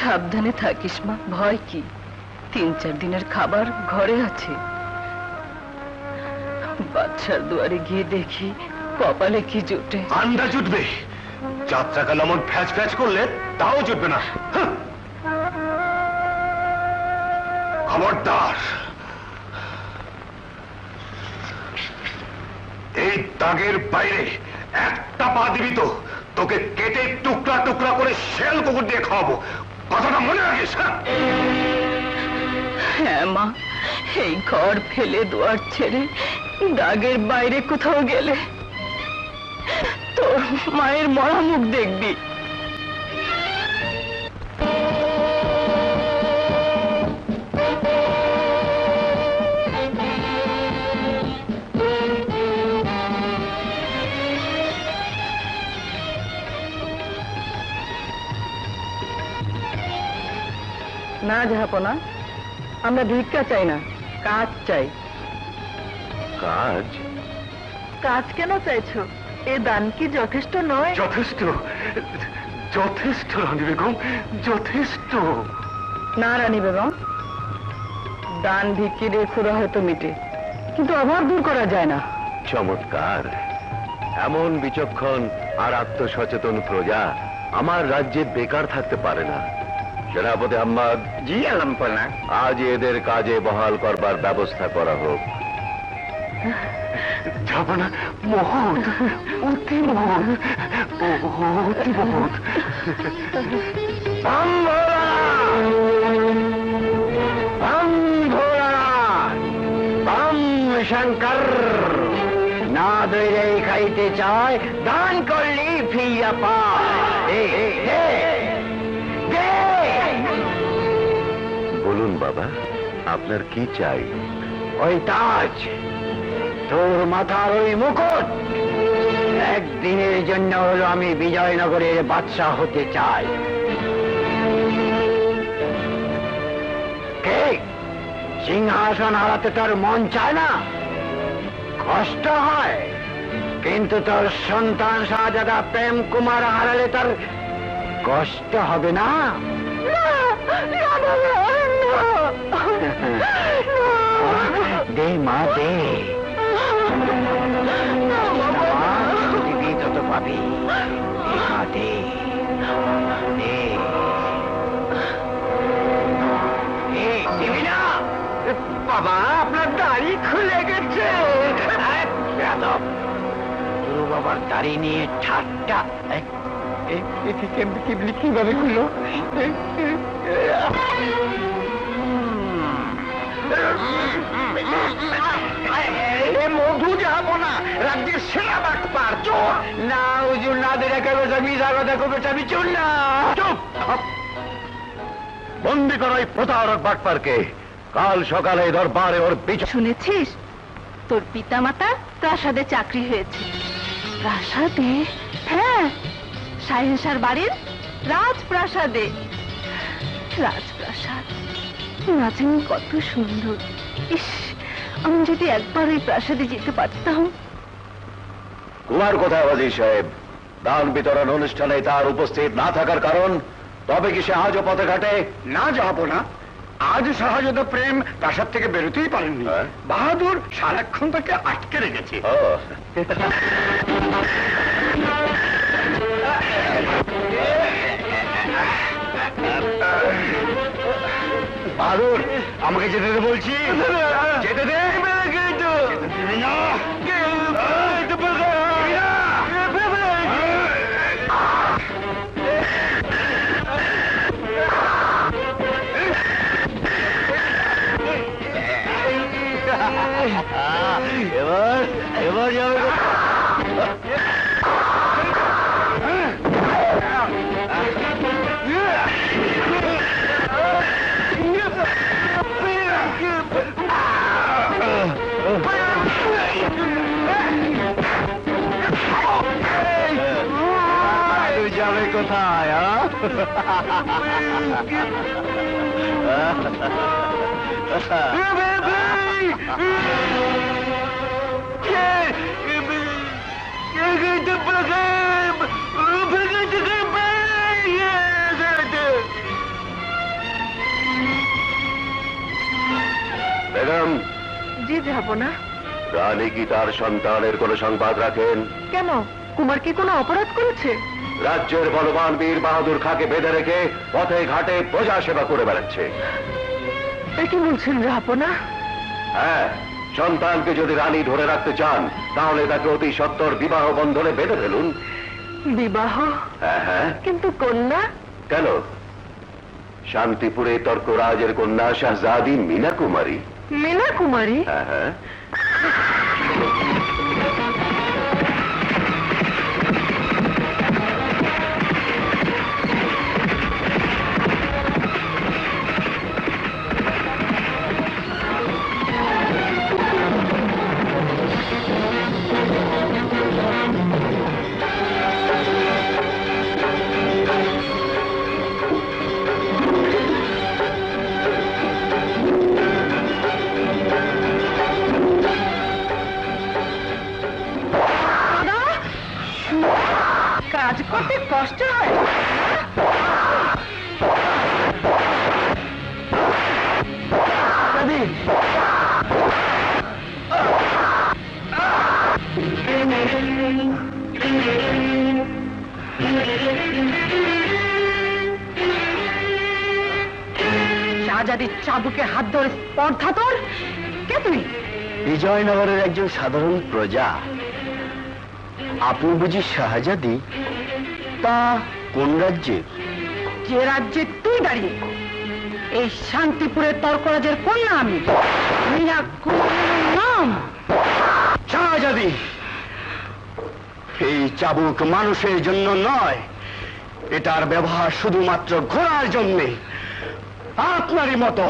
সাবধানে থাকিস মা, ভয় কি? 3-4 দিনের খাবার ঘরে আছে। বাচ্চার দুয়ারে গিয়ে দেখি কপালে কি জুটে। আন্ডা জুটবে, যাত্রাকাল এমন ফ্যাচ ফ্যাচ করলে তাও জুটবে না। খবরদার, এই দাগের বাইরে একটা পা দিবি তো তোকে কেটে টুকরা টুকরা করে শেল কুকুর দিয়ে খাওয়াবো, কথাটা মনে রাখিস। হ্যাঁ মা, এই ঘর ফেলে দুয়ার ছেড়ে দাগের বাইরে কোথাও গেলে তোর মায়ের মরা মুখ দেখবি। না জাহাপনা, আমরা ভিক্ষা চাই না, কাজ চাই। কাজ? কাজ কেন চাইছো? এ দান কি যথেষ্ট নয়? যথেষ্ট, যথেষ্ট রানী বেগম, যথেষ্ট। না রানী বেগম, দান ভিক্ষি রেখুরা হয়তো মিটে, কিন্তু অভাব দূর করা যায় না। চমৎকার, এমন বিচক্ষণ আর আত্মসচেতন প্রজা আমার রাজ্যে বেকার থাকতে পারে না। সেনাপতি আহমদ। জি আলমপনা। আজ এদের কাজে বহাল করবার ব্যবস্থা করা হোক। যাবনা মহৎ, অতি মহৎ, অতি মহৎ। শঙ্কর না দইরে খাইতে চায়, দান করলি ফিরা পায়। বলুন বাবা, আপনার কি চাই? ওই তাজ, তোর মাথার ওই মুকুট। একদিনের জন্য হলো আমি বিজয়নগরের বাদশাহ হতে চাই। কে সিংহাসন হারাতে তোর মন চায় না? কষ্ট হয়, কিন্তু তোর সন্তান শাহজাদা প্রেম কুমার হারালে তোর কষ্ট হবে না? দে মা দে, দিবি তত পাবি। দে দে, দিবি না? বাবা, আপনার দাড়ি খুলে গেছে। গুরু বাবার দাড়ি নিয়ে ঠাট্টা। কিভাবে খুললো? মধু যাবো না, রাজ্যের সেরা বাটপার চোর। না হুজুর, না দেখা কেবে মিশা কথা কবে চাবি চোর না। চুপ! বন্দি করো এই প্রতারক বাটপারকে। কাল সকালে দরবারে ওর বিচার। শুনেছিস তোর পিতামাতার প্রাসাদে চাকরি হয়েছে? প্রাসাদে? হ্যাঁ, শাহেনশার বাড়ির রাজপ্রাসাদে। রাজপ্রাসাদ না জানি কত সুন্দর। ইস, আমি যদি একবার ওই প্রাসাদে যেতে পারতাম। কুমার কোথায় ওয়াজির সাহেব? দান বিতরণ অনুষ্ঠানে তার উপস্থিত না থাকার কারণ? তবে কি সে আজও পথে ঘাটে? না যাবো না, আজ শাহজাদা প্রেম প্রাসাদ থেকে বেরোতেই পারেননি। বাহাদুর সারাক্ষণ তাকে আটকে রেখেছে। বাহাদুর, আমাকে যেতে দে বলছি। যেতে দে। এবার এবার যাবে। যাবে কোথায়? রানী কি তার সন্তানের কোনো সংবাদ রাখেন? কেন, কুমার কি কোনো অপরাধ করেছে? রাজ্যের বলবান বীর বাহাদুর খাঁকে বেঁধে রেখে পথে ঘাটে প্রজা সেবা করে বেড়াচ্ছে। এ কি বলছেন জাহাপনা? হ্যাঁ, সন্তানকে যদি রানী ধরে রাখতে চান তাহলে তাকে অতি সত্বর বিবাহ বন্ধনে বেঁধে ফেলুন। বিবাহ? হ্যাঁ হ্যাঁ। কিন্তু কন্যা? কেন? শান্তিপুরে তর্করাজের কন্যা শাহজাদি মীনা কুমারী। মীনা কুমারী? হ্যাঁ হ্যাঁ। কাজ করতে কষ্ট হয়? শাহজাদির চাবুকে হাত ধরে স্পর্ধা তোর? কে তুই? বিজয়নগরের একজন সাধারণ প্রজা। আপনি বুঝি শাহজাদি? তা কোন রাজ্যের? যে রাজ্যে তুই দাঁড়িয়ে। এই শান্তিপুরের তর্করাজের কন্যা আমি, মীনা কুমারীর নাম। শাহজাদি, এই চাবুক মানুষের জন্য নয়, এটার ব্যবহার শুধুমাত্র ঘোড়ার জন্যে। আপনারই মতো।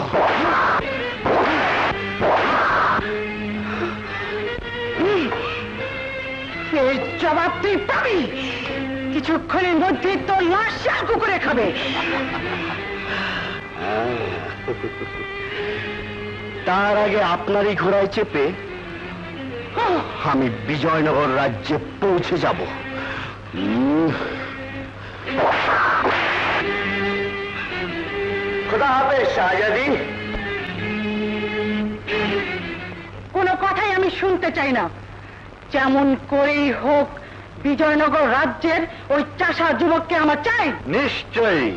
এই জবাব তুই পাবি। কিছুক্ষণের মধ্যে তোর লাশ শাল কুকুরে খাবে। তার আগে আপনারই ঘোড়ায় চেপে আমি বিজয়নগর রাজ্যে পৌঁছে যাব। খোদা হাফেজ শাহজাদি। কোনো কথাই আমি শুনতে চাই না। যেমন করেই হোক বিজয়নগর রাজ্যের ওই চাষা যুবককে আমার চাই। নিশ্চয়ই।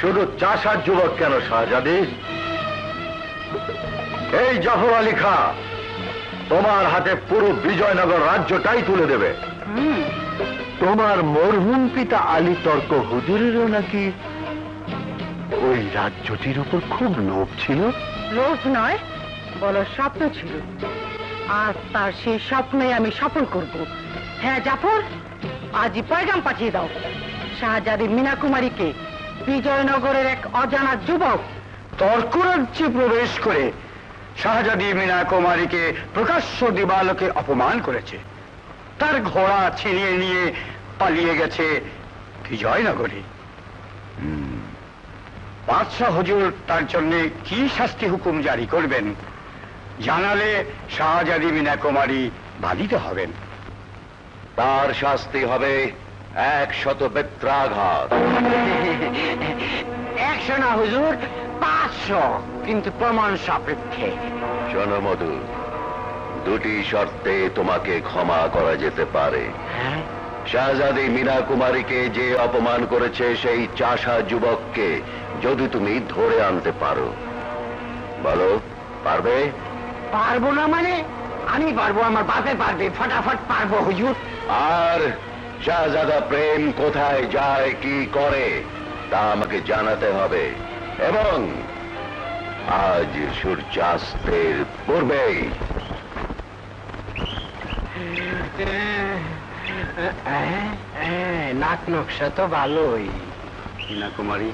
শুধু চাষার যুবক কেন শাহজাদি, এই জাফর আলী খাঁ তোমার হাতে পুরো বিজয়নগর রাজ্যটাই তুলে দেবে। তোমার মরহুম পিতা আলী তর্ক হুজুরেরও নাকি ওই রাজ্যটির উপর খুব লোভ ছিল। লোভ নয়, বলো স্বপ্ন ছিল। আর তার সেই স্বপ্নই আমি সফল করব। হ্যাঁ জাফর, আজই পয়গাম পাঠিয়ে দাও। শাহজাদি মীনা কুমারীকে বিজয়নগরের এক অজানা যুবক তর্করাজ্যে প্রবেশ করে শাহজাদি মীনা কুমারীকে প্রকাশ্য দিবালোকে অপমান করেছে। তার ঘোড়া ছিনিয়ে নিয়ে পালিয়ে গেছে বিজয়নগরে। বাদশাহ হুজুর তার জন্য কি শাস্তি হুকুম জারি করবেন জানালে শাহজাদি মীনা কুমারী বাধিত হবেন। তার শাস্তি হবে 100 বেত্রাঘাত। 100 না হুজুর, 500, কিন্তু প্রমাণ সাপেক্ষে। শোনো মধু, দুটি শর্তে তোমাকে ক্ষমা করা যেতে পারে। শাহজাদি মীনা কুমারীকে যে অপমান করেছে সেই চাষা যুবককে যদি তুমি ধরে আনতে পারো। বলো, পারবে? পারবো না মানে? আমি পারবো, আমার বাপে পারবে, ফটাফট পারবো হুজুর। আর শাহজাদা প্রেম কোথায় যায়, কি করে, তা আমাকে জানাতে হবে, এবং আজ সূর্যাস্তের পূর্বেই। নাক নকশা তো ভালোই। মীনা কুমারী,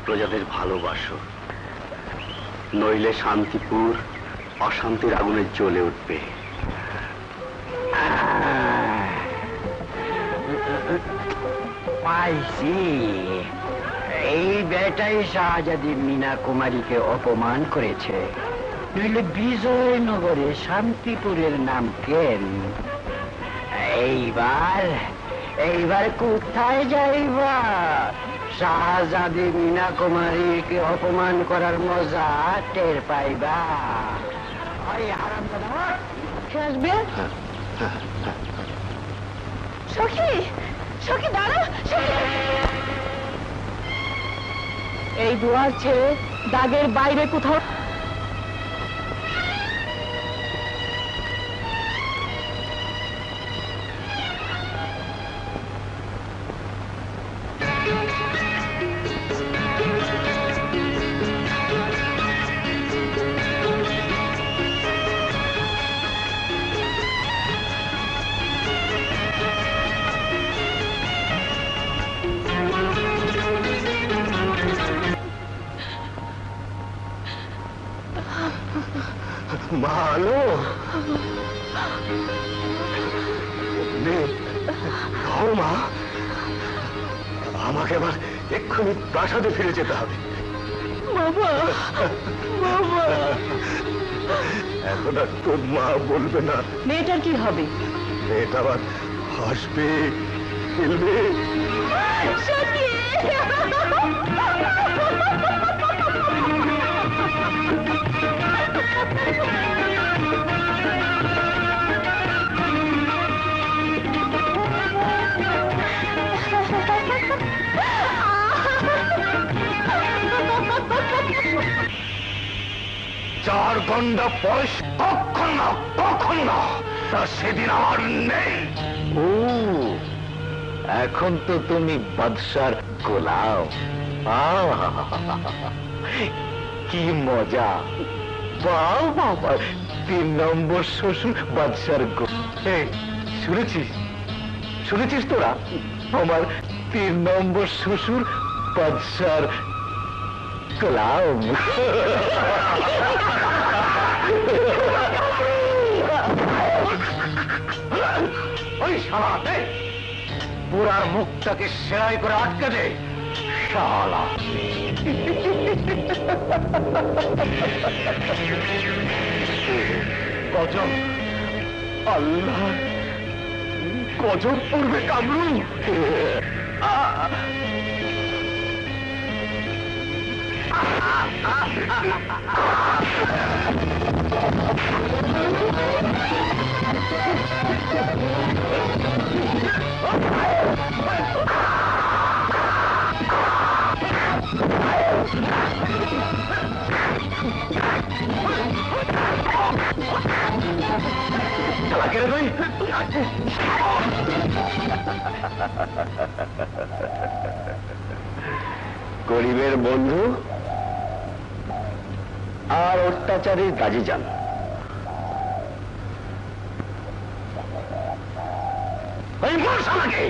প্রজাদের ভালোবাসো, নইলে শান্তিপুর অশান্তির আগুনে জ্বলে উঠবে। পাইছি, এই বেটাই শাহজাদি মীনা কুমারীকে অপমান করেছে, নইলে বিজয়নগরে শান্তিপুরের নাম কেন? এইবার কোথায় যাইবা? শাহজাদি মীনা কুমারীকে অপমান করার মজা টের পাইবা। ওই হারামজাদা কে আসবে? সখী, সখী দাঁড়া, সখী। এই দুয়ার ছেড়ে দাগের বাইরে কোথাও মালো মা, আমাকে আবার এক্ষুনি প্রাসাদে ফিরে যেতে হবে। বাবা, বাবা। এখন আর তোর মা বলবে না। মেয়েটার কি হবে? মেয়েটা আবার হাসবে, খেলবে। সখী! চার ঘন্টা বয়স কখন না, কখন না, তা সেদিন আমার নেই। ও, এখন তো তুমি বাদশার গোলাম। কি মজা! বাবা, 3 নম্বর শ্বশুর বাদশার শুনেছিস, শুনেছিস তোরা? আমার 3 নম্বর শ্বশুর বাদশার গোলাম। ওই শালা, পুরার মুখটাকে সেলাই করে আটকে দে শালা। গজব, আল্লাহ, গজব পড়বে কামরু। গরিবের বন্ধু আর অত্যাচারীর গাজী যান। ওই মশালাকে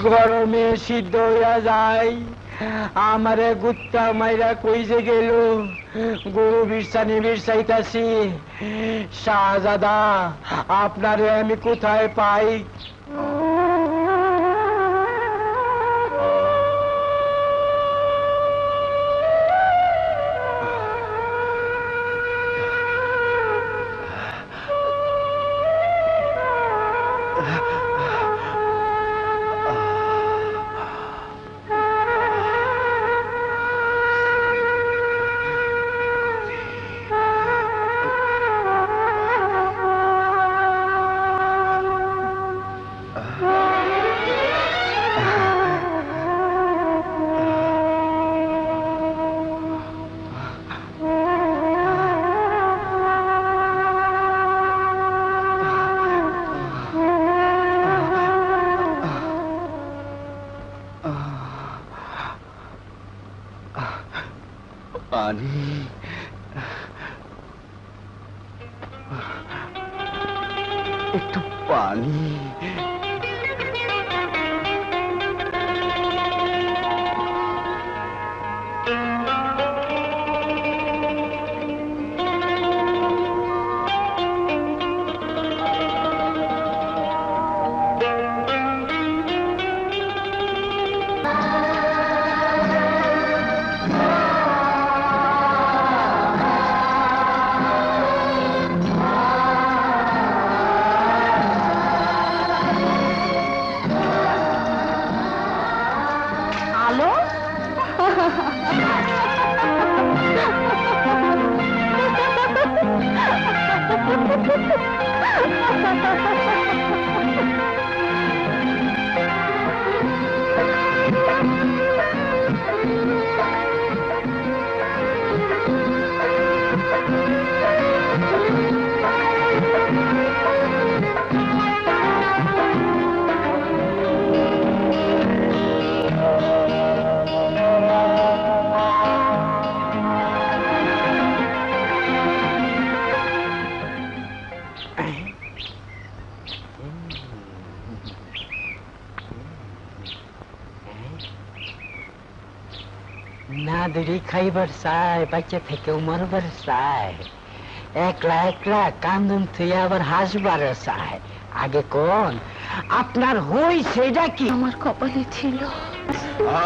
গরমে সিদ্ধ হইয়া যায়, আমারে গুত্তা মাইরা কইছে গেল, গরু বিরসানি বিরসাইতাছি। শাহজাদা, আপনারে আমি কোথায় পাই? পানি, একটু পানি। আলো না দেরি খাইবার চায়, বাচ্চা থেকেও মরবার চায়, একলা একলা কান্দন থুয়ে আবার হাসবার চায়। আগে কোন আপনার হই সেটা কি? আমার কপালে ছিল।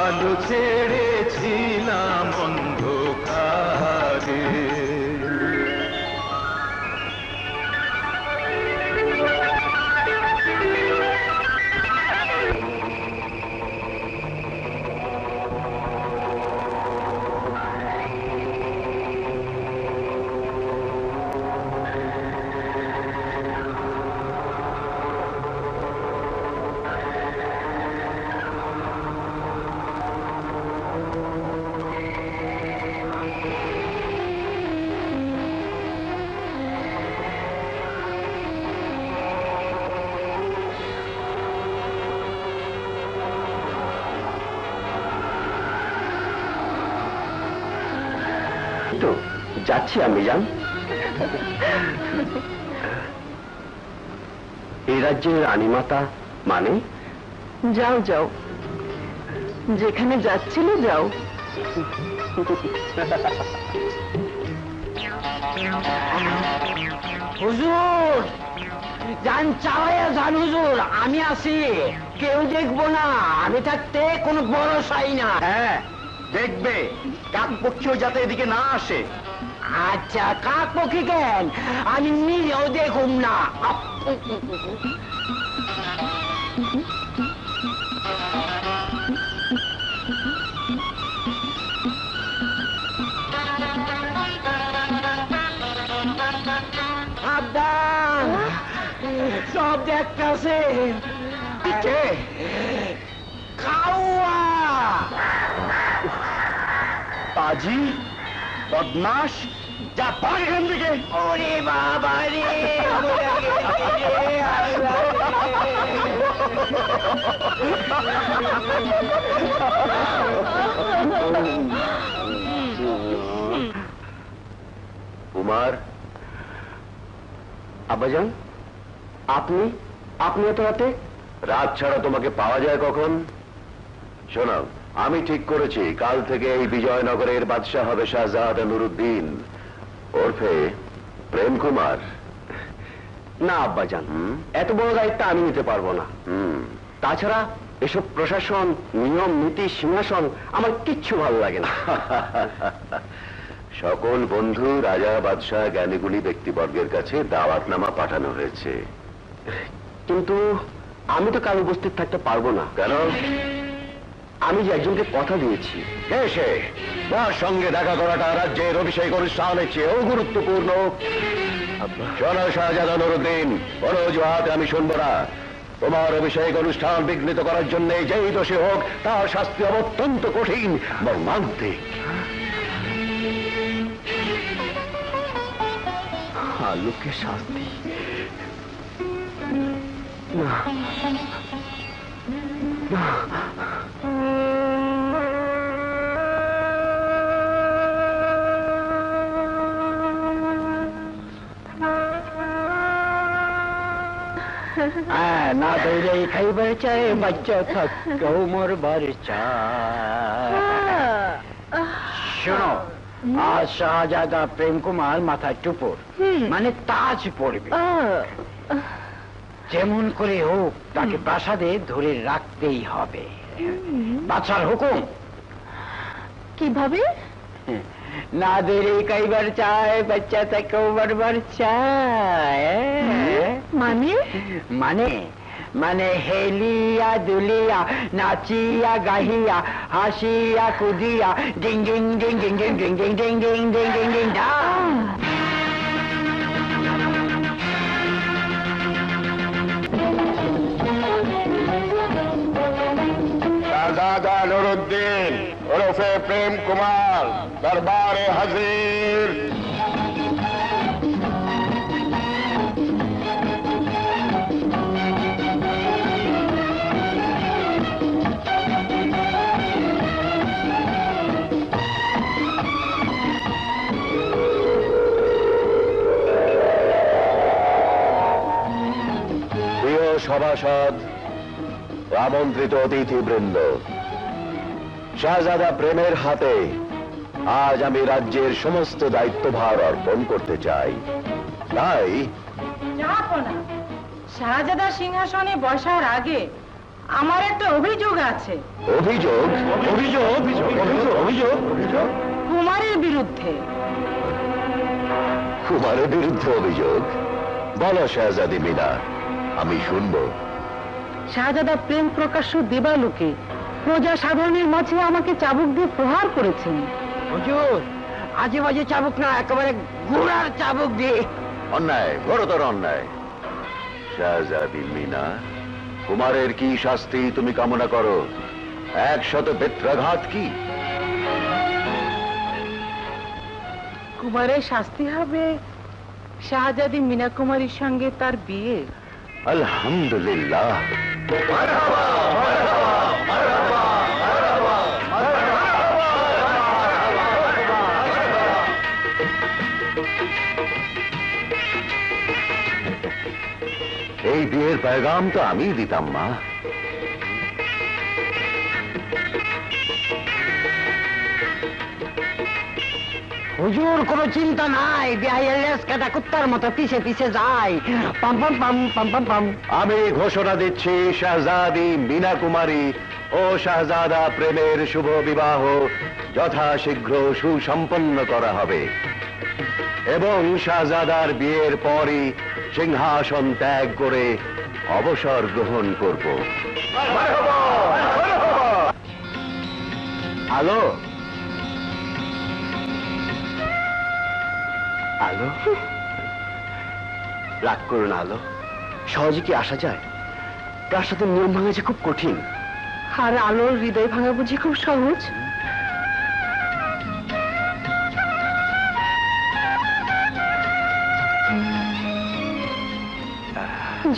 আলো ছেড়েছিলাম অন্ধকারে, তো যাচ্ছি আমি যান। এই রাজ্যের রানীমাতা মানে? যাও যাও, যেখানে যাচ্ছিলে যাও। হুজুর যান, চাওয়াইয়া যান হুজুর, আমি আছি, কেউ দেখবো না, আমি থাকতে কোনো ভরসাই না। হ্যাঁ দেখবে, কাক পক্ষীও যাতে এদিকে না আসে। আচ্ছা, কাক পক্ষী কেন, আমি নিজেও দেখুম না। সাবধান, সব দেখতেছে। খাওয়া পাজি বদমাস, যা পার এখান থেকে। ওরে বাবা রে, কুমার, আব্বাজান, আপনি আপনি এত রাতে? রাত ছাড়া তোমাকে পাওয়া যায় কখন? শোনো, আমি ঠিক করেছি কাল থেকে এই বিজয়নগরের বাদশাহ হবে শাহজাদা নুরুদ্দিন ওরফে প্রেম কুমার। না আব্বাজান, হুম? এত বড় দায়িত্ব আমি নিতে পারবো না। তাছাড়া এসব প্রশাসন, নিয়ম নীতি, সিংহাসন আমার কিচ্ছু ভালো লাগে না। সকল বন্ধু, রাজা, বাদশাহ, জ্ঞানীগুলি ব্যক্তিবর্গের কাছে দাওয়াতনামা পাঠানো হয়েছে। কিন্তু আমি তো কাল উপস্থিত থাকতে পারবো না। কেন? আমি যে একজনকে কথা দিয়েছি। কে সে? তার সঙ্গে দেখা করাটা রাজ্যের অভিষেক অনুষ্ঠানের চেয়েও গুরুত্বপূর্ণ। শোনো শাহজাদা নুরুদ্দিন, কোনো অজুহাতে আমি শুনবো না। তোমার অভিষেক অনুষ্ঠান বিঘ্নিত করার জন্য যেই দোষী হোক, তার শাস্তি হবে অত্যন্ত কঠিন, মর্মান্তিক। আলোকে শাস্তি না, না। না দৌড়ে খাইবার চাই বাচ্চা থাকতেও মরবার চাই। শোনো, আজ শাহজাদা প্রেম কুমার মাথায় টুপুর মানে তাজ পড়বে। যেমন করে হোক তাকে প্রাসাদে ধরে রাখতেই হবে। বাদশার হুকুম। কিভাবে? না ধরে খাইবার চাই বাচ্চা থাকতেও মরবার চাই। মানে? মানে মানে হেলিয়া দুলিয়া নাচিয়া গাহিয়া হাসিয়া কুদিয়া ডিং ডিং ডিং ডিং ডিং ডিং ডিং ডিং ডিং ডিং ডিং ডিং ডাং। শাহজাদা নুরুদ্দিন ওরফে প্রেম কুমার দরবারে হাজির। প্রিয় সভাসদ, আমন্ত্রিত অতিথিবৃন্দ, শাহজাদা প্রেমের হাতে আজ আমি রাজ্যের সমস্ত দায়িত্বভার অর্পণ করতে চাই। তাই শাহজাদা সিংহাসনে বসার আগে আমার একটা অভিযোগ আছে। অভিযোগ? অভিযোগ? অভিযোগ? অভিযোগ? কুমারের বিরুদ্ধে। কুমারের বিরুদ্ধে অভিযোগ? বলো শাহজাদি মিনা, আমি শুনবো। শাহজাদা প্রেম প্রকাশ্য দেবালোকে প্রজা সাধারণের মাঝে আমাকে চাবুক দিয়ে প্রহার করেছেন। হুজুর, আজে বাজে চাবুক না, একেবারে ঘোড়ার চাবুক দিয়ে। অন্যায়, ঘোরতর অন্যায়। শাহজাদি মিনা, কুমারের কি শাস্তি তুমি কামনা করো? 100 বেত্রাঘাত কি? কুমারের শাস্তি হবে শাহজাদি মিনা কুমারীর সঙ্গে তার বিয়ে। আলহামদুলিল্লাহ। এই বিয়ের পেগাম তো আমি দিতাম মা। হুজুর, কোনো চিন্তা নাই, বিহাইয়ের লেজ কাটা কুত্তার মতো পিছে পিছে যায়। পাম পাম পাম পাম পাম পাম। আমি ঘোষণা দিচ্ছি, শাহজাদি মিনা কুমারী ও শাহজাদা প্রেমের শুভ বিবাহ যথাশীঘ্র সুসম্পন্ন করা হবে এবং শাহজাদার বিয়ের পরই সিংহাসন ত্যাগ করে অবসর গ্রহণ করব। আলো আলো, রাগ করো না আলো। সহজে কি আসা যায়? প্রাসাদের নিয়ম ভাঙা যে খুব কঠিন। আর আলোর হৃদয় ভাঙা বুঝি খুব সহজ?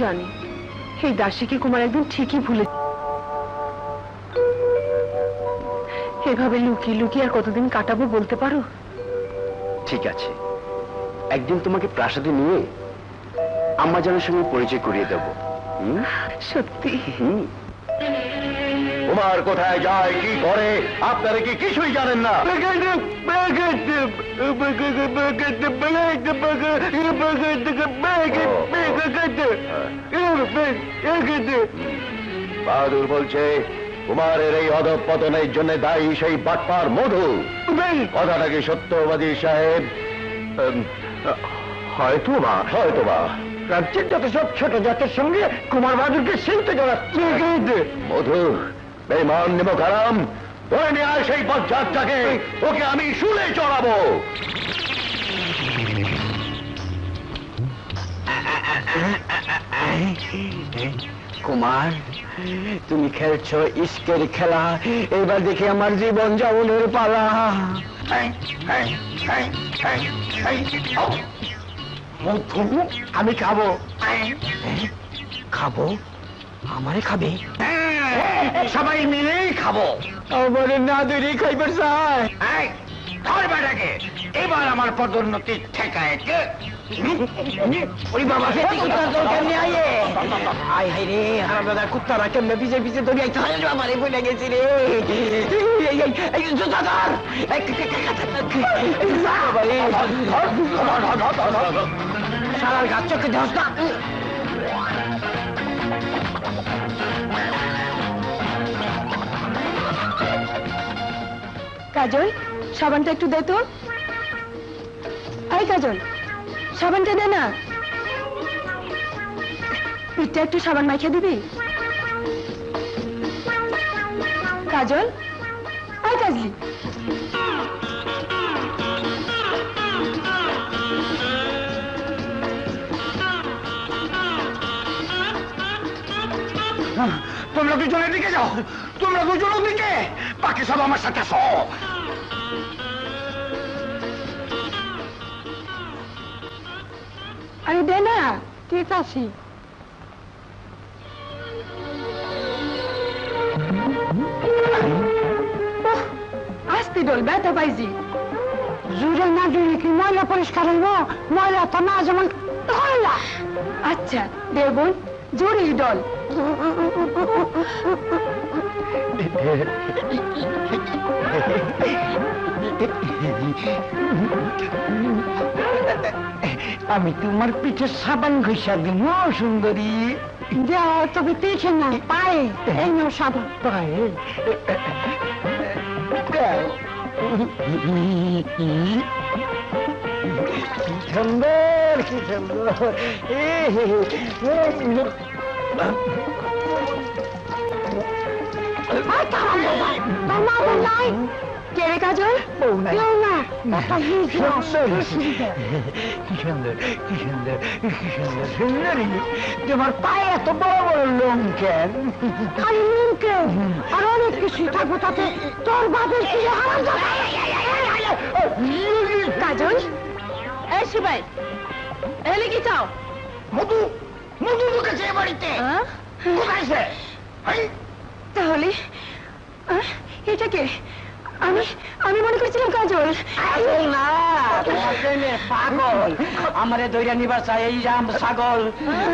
জানি এই দাসীকে কুমার একদিন ঠিকই ভুলে। এভাবে লুকিয়ে লুকিয়ে আর কতদিন কাটাবো বলতে পারো? ঠিক আছে, একদিন তোমাকে প্রাসাদে নিয়ে আম্মাজানের সঙ্গে পরিচয় করিয়ে দেব। সত্যি? কুমার কোথায় যায়, কি করে, আপনারা কি কিছুই জানেন না? বাহাদুর বলছে কুমারের এই অধঃপতনের জন্য দায়ী সেই বাটপার মধু। কথাটা কি সত্যবাদী সাহেব? হয়তোবা। রাজ্যের যত সব ছোট জাতের সঙ্গে কুমার বাহাদুরকে সেই তো জড়াচ্ছে। মধু, বেঈমান নিমকারাম, ধরে নিয়ে আয় সেই বজ্জাতটাকে, ওকে আমি শুলে চড়াবো। কুমার, তুমি খেলছো ইস্কের খেলা, এবার দেখি আমার জীবন যাপনের পালা। আমি খাবো। খাবো? আমারে খাবে? সবাই মিলেই খাবো। আমার না দেরি খাইবার চাই। ধর বেটাকে, এবার আমার পদোন্নতি ঠেকায় কে? ওই বাবা কেমনি আয়ে আয় হাই রে হারামজাদা কুত্তারা কেমনে পিছে পিছে দড়ি আইতে হয় আমারে বলে গেছি রে এই জুতা ধর সারার গাছ চোখে ধস না কাজল সাবানটা একটু দে তো আই কাজল সাবানটা দে না পিঠটা একটু সাবান মাখিয়ে দিবি কাজল আই কাজলি তোমরা দুজনের দিকে যাও, তোমরা দুজনের দিকে, বাকি সব আমার সাথে আসো। আরে দে না ঠিক আছি আস্তে ডোল ব্যথা পাইছি জুড়ে না জুড়ে কি ময়লা পরিষ্কার হইব ময়লা তো না যেমন ময়লা আচ্ছা দেবন জোরে ডল আমি তোমার পিঠে সাবান ঘষা দিব সুন্দরী যা তবে দেখে না পায়ে এই নাও সাবান পায়ে কি সুন্দর কি সুন্দর কে রে কাজল বউ নাই। কেউ না কি সুন্দর কি সুন্দর কি সুন্দর সুন্দরী তোমার পায়ে এত বড় বড় লোম কেন খালি নুনকে আর অনেক কিছু থাকবো তাতে তোর বাপের কি হারাম কাজল এই শিবাই এলে কি চাও মধু মধু ঢুকেছে এ বাড়িতে, কোথায় সে? তাহলে এটা কে আমি আমি মনে করছিলাম কাজল না তোমার প্রেমে পাগল আমারে দৈরা নিবার চাই এই রাম ছাগল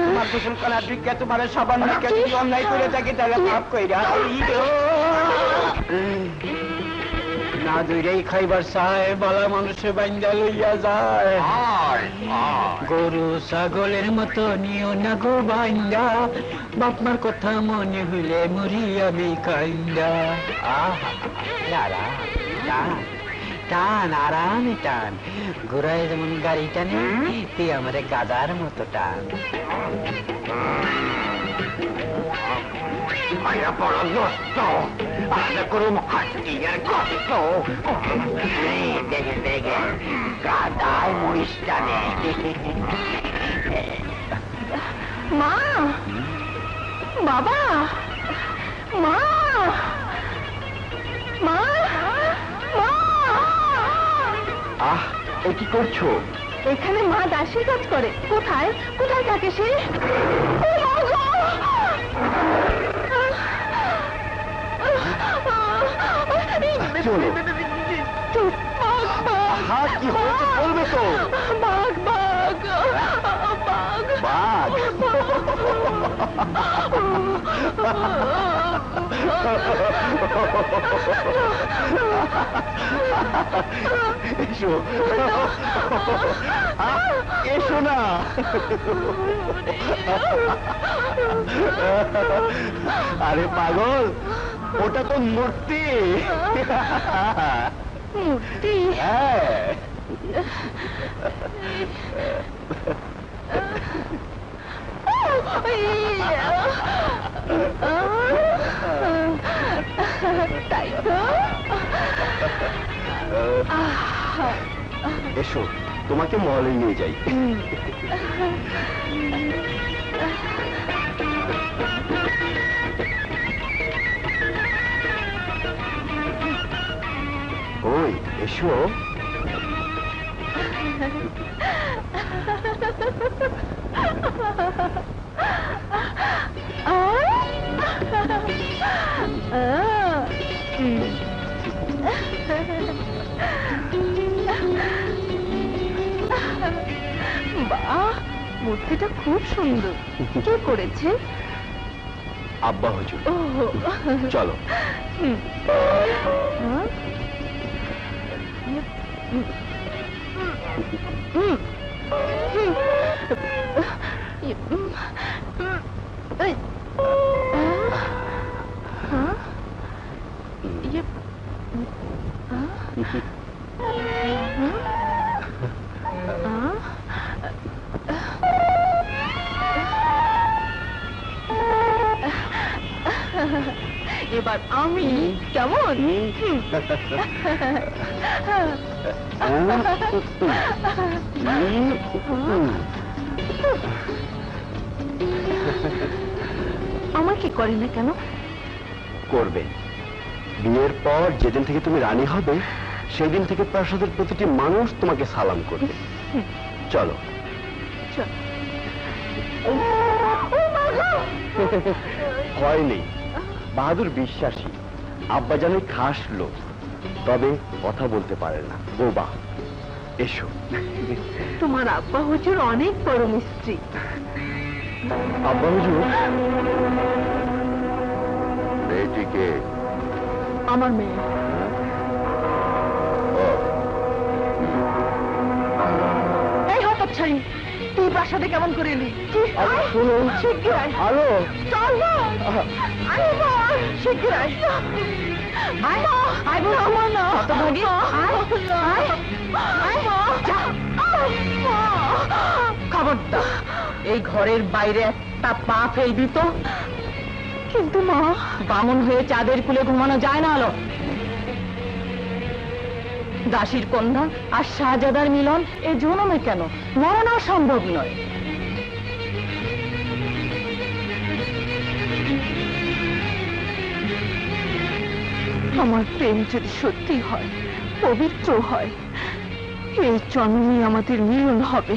তোমার গোসল করার বিজ্ঞা তোমার সাবান মেখে যদি অন্যায় করে থাকি তাহলে মাফ কইরা না দৈরাই খাইবার চায় বালা মানুষে বাইন্দা লইয়া যায় গরু ছাগলের মতো নিও না গো বাইন্দা বাপমার কথা মনে হইলে মরি আমি কাইন্দা আহা টান টান আরামে টান ঘোড়ায় যেমন গাড়ি টানে তুই আমারে গাদার মতো টান আয়া বড় নষ্ট, আশা করুম হাটিয়ার কষ্ট। দেখে দেখে গাদায় মহিষ টানে। মা বাবা মা মা মা আহ এ কি করছো? এখানে মা দাসীর কাজ করে কোথায় কোথায় থাকে সে ও মা গো! চলো। চুপ, বাঘ, বাঘ, হ্যাঁ কি হয়েছে বলবে তো? বাঘ বাঘ বাঘ বাঘ এসো এসো না আরে পাগল ওটা তো মূর্তি মূর্তি হ্যাঁ তাই তো এসো তোমাকে মহলে নিয়ে যাই ওই এসো মূর্তিটা খুব সুন্দর। কে করেছে? আব্বা হুজুর। ওহো, চলো। হুম। হ্যাঁ? হুম। হুম। হুম। এই। হ্যাঁ? ইয়ে। হ্যাঁ? এবার আমি কেমন? আমার কি করে না কেন? করবে। বিয়ের পর যেদিন থেকে তুমি রানী হবে সেদিন থেকে প্রাসাদের প্রতিটি মানুষ তোমাকে সালাম করবে। চলো। চল। ভয় নেই, বাহাদুর বিশ্বাসী, আব্বাজানের খাস লোক, তবে কথা বলতে পারে না, বোবা। এসো। তোমার আব্বা হুজুর অনেক বড় মিস্ত্রি। আব্বা হুজুর। মেয়েটিকে? আমার মেয়ে। এই হতচ্ছাড়ি, তুই প্রাসাদে কেমন করে এলি? শোনো। শিগগির আয়। আলো। চল না। আয় মা, শিগগির আয়। আয় মা, আয় মা, আমার না। হতভাগী, আয়, আয়, আয় মা। যা। মা। খবরদার, এই ঘরের বাইরে একটা পা ফেলবি তো। কিন্তু মা, বামন হয়ে চাঁদের কুলে ঘুমানো যায় না। আলো, দাসীর কন্যা আর শাহজাদার মিলন এ জনমে কেন, মরণও সম্ভব নয়। আমার প্রেম যদি সত্যি হয়, পবিত্র হয়, এই জন্মে আমাদের মিলন হবে।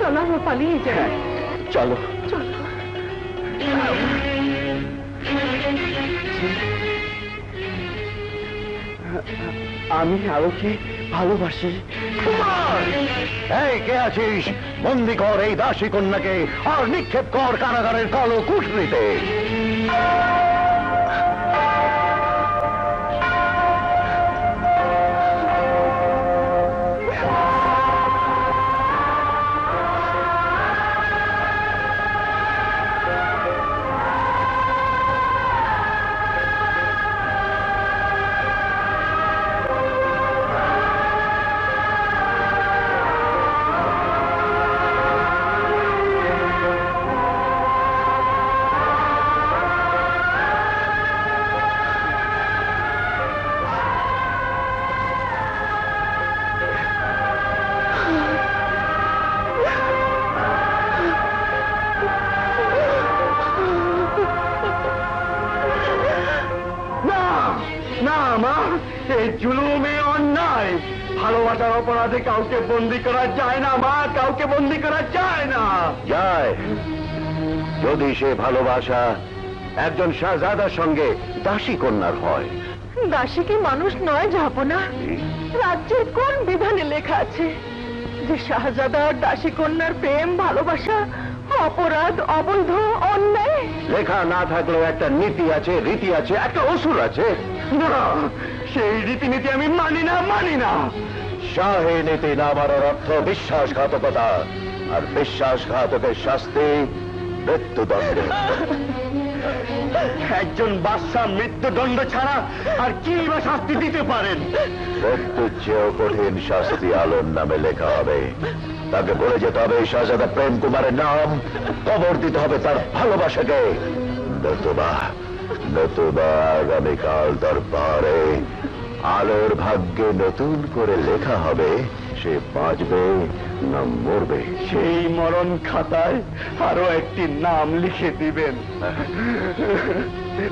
চলো আমরা পালিয়ে যাই। চলো। চলো। আমি আলোকে ভালোবাসি। এই কে আছিস? বন্দি কর এই দাসী কন্যাকে আর নিক্ষেপ কর কারাগারের কালো কুঠরিতে। জুলুমে অন্যায়, ভালোবাসার অপরাধে কাউকে বন্দী করা যায় না মা, কাউকে বন্দী করা যায় না। যায় যদি সে ভালোবাসা একজন শাহজাদার সঙ্গে দাসী কন্যার হয়। দাসী কি মানুষ নয় জাহাপনা? রাজ্যের কোন বিধানে লেখা আছে যে শাহজাদা আর দাসী কন্যার প্রেম ভালোবাসা অপরাধ, অবৈধ, অন্যায়? লেখা না থাকলেও একটা নীতি আছে, রীতি আছে, একটা অসুর আছে। না, সেই রীতিনীতি আমি মানি না, মানি না। শাহী নীতি না মানার অর্থ বিশ্বাসঘাতকতা, আর বিশ্বাসঘাতকের শাস্তি মৃত্যুদণ্ড। একজন বাদশা মৃত্যুদণ্ড ছাড়া আর কি বা শাস্তি দিতে পারেন? মৃত্যুর চেয়েও কঠিন শাস্তি আলোর নামে লেখা হবে। তাকে বলে যেতে হবে শাহজাদা প্রেম কুমারের নাম, কবর দিতে হবে তার ভালোবাসাকে। নতুবা আগামীকাল দরবারে আলোর ভাগ্যে নতুন করে লেখা হবে সে বাঁচবে না মরবে। সেই মরণ খাতায় আরো একটি নাম লিখে দিবেন,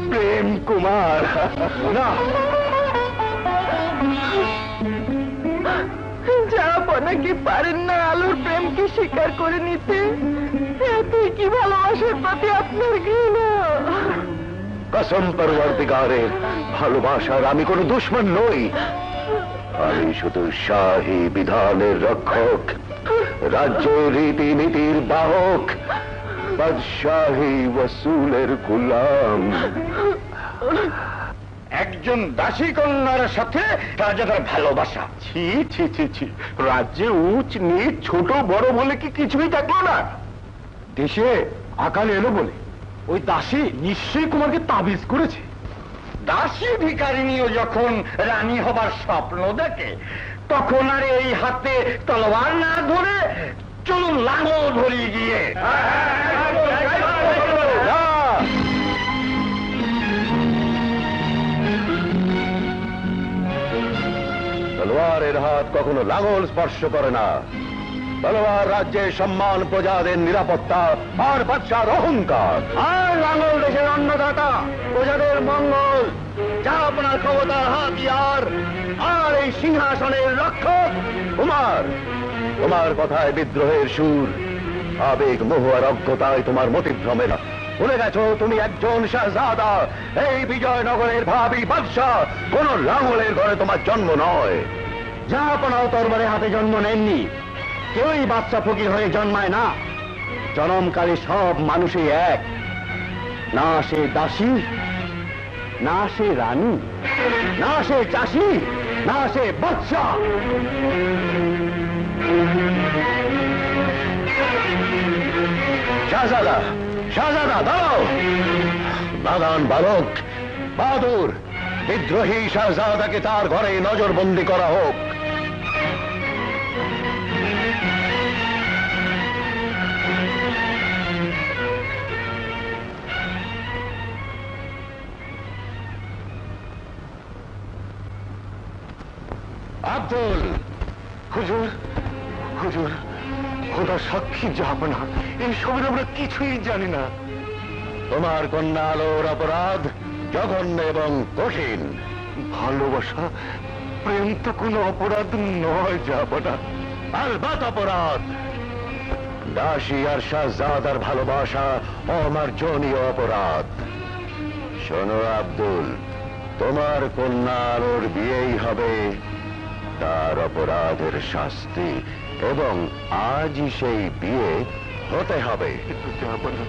প্রেম কুমার। না, জাহাপনা কি পারেন না আলোর প্রেমকে স্বীকার করে নিতে? এতই কি ভালোবাসার প্রতি আপনার ঘৃণা? কসম পরওয়ারদিগারের, ভালোবাসার আমি কোনো দুশমন নই। আমি শুধু শাহী বিধানের রক্ষক, রাজ্যের রীতিনীতির বাহক, বাদশাহী ওয়াসুলের গোলাম। একজন দাসী কন্যার সাথে শাহজাদার ভালোবাসা! ছি ছি ছি ছি! রাজ্যে উচ্চ নিচ ছোট বড় বলে কি কিছুই থাকলো না? দেশে আকাল এলো বলে ওই দাসী নিশ্চয়ই কুমারকে তাবিজ করেছে। দাসী ভিখারিনীও যখন রানী হবার স্বপ্ন দেখে, তখন আর এই হাতে তলোয়ার না ধরে চলুন লাঙল ধরে গিয়ে। তলোয়ারের হাত কখনো লাঙল স্পর্শ করে না। তলোয়ার রাজ্যের সম্মান, প্রজাদের নিরাপত্তা আর বাদশার অহংকার। আর লাঙল দেশের অন্নদাতা, প্রজাদের মঙ্গল। যা আপনার ক্ষমতার হাতিয়ার, আর এই সিংহাসনের রক্ষক। তোমার কথায় বিদ্রোহের সুর, আবেগ মোহ আর অজ্ঞতায় তোমার মতিভ্রমে না। ভুলে গেছো তুমি একজন শাহজাদা, এই বিজয়নগরের ভাবি বাদশাহ। কোন লাঙলের ঘরে তোমার জন্ম নয়। যা আপনার তরবারে হাতে জন্ম নেননি। কেউই বাচ্চা ফকির হয়ে জন্মায় না। জনমকালে সব মানুষই এক, না সে দাসী, না সে রানী, না সে চাষি, না সে বাচ্চা। শাহজাদা, শাহজাদা দাঁড়াও! নাদান বালক, বাহাদুর, বিদ্রোহী শাহজাদাকে তার ঘরে নজরবন্দি করা হোক। আব্দুল! হুজুর, হুজুর, খোদা সাক্ষী জাহাপনা, এইসবের আমরা কিছুই জানি না। তোমার কন্যা আলোর অপরাধ জঘন্য এবং কঠিন। ভালোবাসা, প্রেম তো কোনো অপরাধ নয় জাহাপনা। আলবাত অপরাধ। দাসী আর শাহজাদার ভালোবাসা অমার্জনীয় অপরাধ। শোনো আব্দুল, তোমার কন্যা আলোর বিয়েই হবে তার অপরাধের শাস্তি, এবং আজই সেই বিয়ে হতে হবে। কিন্তু জাহাপনা,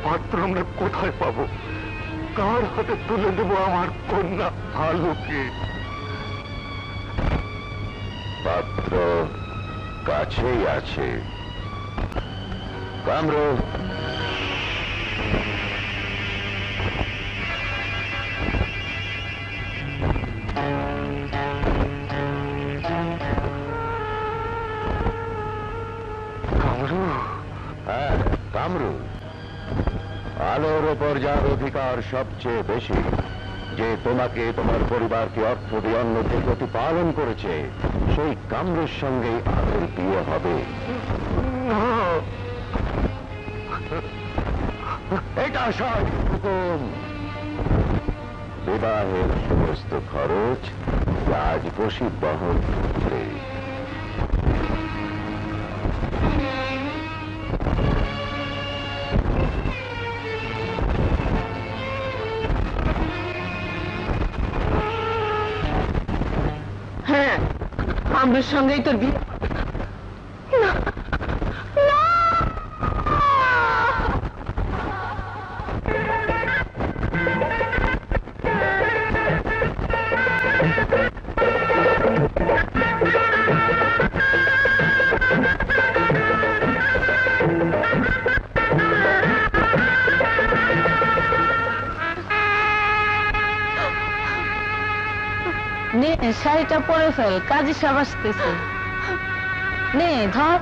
পাত্র আমরা কোথায় পাবো? কার হাতে তুলে দেবো আমার কন্যা আলোকে? পাত্র কাছেই আছে। কামরু, হ্যাঁ কামরু, আলোর ওপর যার অধিকার সবচেয়ে বেশি, যে তোমাকে, তোমার পরিবারকে অর্থ দিয়ে অন্যদের প্রতিপালন করেছে, সেই কামরুর সঙ্গেই আলোর বিয়ে হবে। এটা সব হুকুম। বিবাহের সমস্ত খরচ রাজকোষী বহন করবে। হ্যাঁ, আমার সঙ্গেই তোর বিয়ে। না, না! শাড়িটা পরে ফেল, কাজী সাহেব আসতেছে। নে ধর।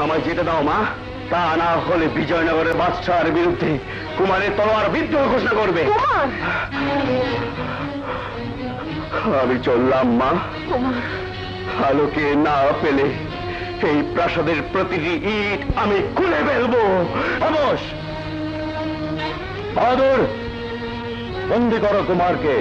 আমার যেতে দাও মা, তা না হলে বিজয়নগরের বাদশার বিরুদ্ধে কুমারের তলোয়ার বিদ্রোহ ঘোষণা করবে। আমি চললাম মা। আলোকে না পেলে এই প্রাসাদের প্রতিটি ইট আমি খুলে ফেলবো। অবশ বাহাদুর, বন্দি করো কুমারকে।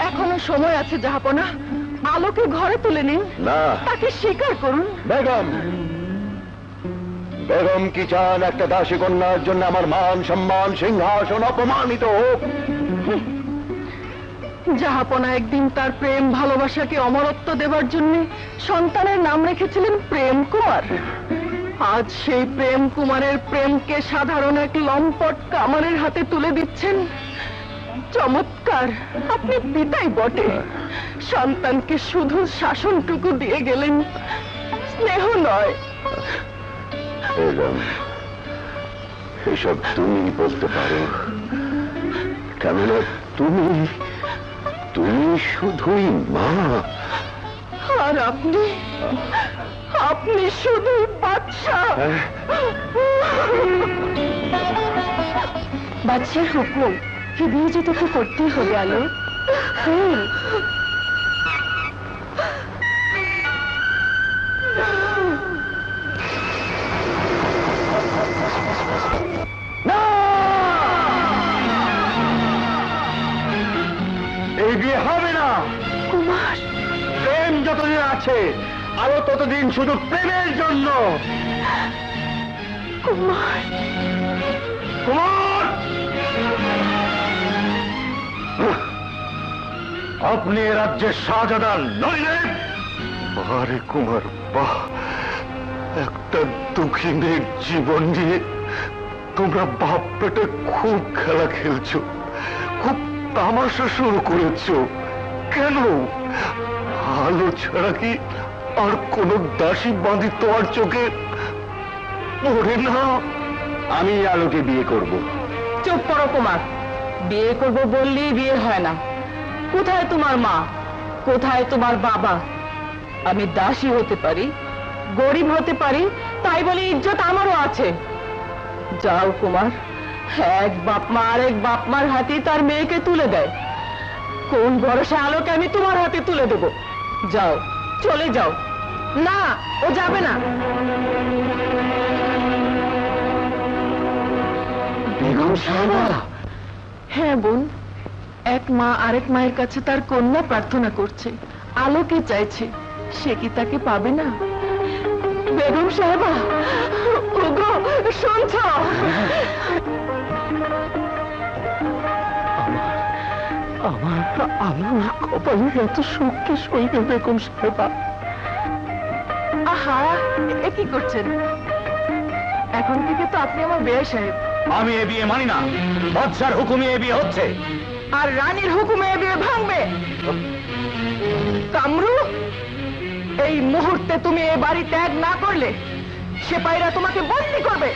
এখনো সময় আছে জাহাপনা, আলোকে ঘরে তুলে নিন, না তাকে স্বীকার করুন। বেগম, বেগম কি চান একটা দাসী কন্যার জন্য আমার মান সম্মান সিংহাসন অপমানিত হোক? জাহাপনা একদিন তার প্রেম ভালোবাসাকে অমরত্ব দেবার জন্য সন্তানের নাম রেখেছিলেন প্রেম কুমার। আজ সেই প্রেম কুমারের প্রেমকে সাধারণ এক লম্পট কামারের হাতে তুলে দিচ্ছেন। চমৎকার, আপনি পিতাই বটে, সন্তানকে শুধু শাসনটুকু দিয়ে গেলেন, স্নেহ নয়। বেগম, এসব তুমি বলতে পারো, কেননা তুমি তুমি শুধুই মা। আর আপনি, আপনি শুধুই বাদশা। বাদশার হুকুম, কি বিয়ে যে তোকে করতেই হবে আলো। এই বিয়ে হবে না। কুমার, প্রেম যতদিন আছে আরো ততদিন শুধু প্রেমের জন্য। কুমার, কুমার, আপনি এ রাজ্যের শাহজাদা নইলেন? আরে কুমার, বাহ, একটা দুঃখী মেয়ের জীবন নিয়ে তোমরা বাপ পেটে খুব খেলা খেলছো, খুব তামাশা শুরু করেছো। কেন? আলো ছাড়া কি আর কোন দাসী বাঁধি তোমার চোখে পড়ে না? আমি আলোকে বিয়ে করব। চুপ করো কুমার, বিয়ে করবো বললেই বিয়ে হয় না। কোথায় তোমার মা, কোথায় তোমার বাবা? আমি দাসী হতে পারি, গরিব হতে পারি, তাই বলে ইজ্জত আমারও আছে। যাও কুমার, এক বাপ মা আরেক বাপ মার হাতে তার মেয়েকে তুলে দেয়, কোন ভরসা আলোকে আমি তোমার হাতে তুলে দেব? যাও, চলে যাও। না, ও যাবে না। বেগম সাহেবা। হ্যাঁ বোন, এক মা আরেক মায়ের কাছে তার কন্যা প্রার্থনা করছে, আলোকে চাইছে, সে কি তাকে পাবে না? বেগম সাহেবা, ওগো শুনছ? আমার আলোর কপালে এত সুখকে সইবে বেগম সাহেবা? আহা, এ কি করছেন? এখন থেকে তো আপনি আমার বেয়ে সাহেব। আমি এ বিয়ে মানি না, বাদশার হুকুমে এ বিয়ে হচ্ছে। আর রানীর হুকুমে এ বিয়ে ভাঙবে। কামরু, এই মুহূর্তে তুমি এ বাড়ি ত্যাগ না করলে সেপাইরা তোমাকে বন্দী করবে।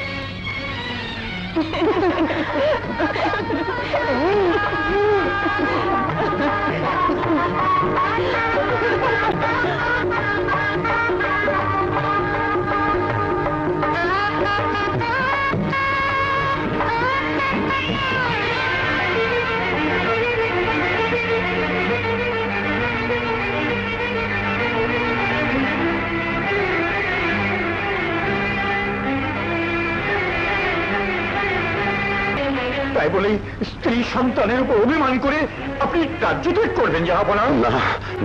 বলেই স্ত্রী সন্তানের উপর অভিমান করে আপনি রাজ্য ত্যাগ করবেন জাহাপনা? না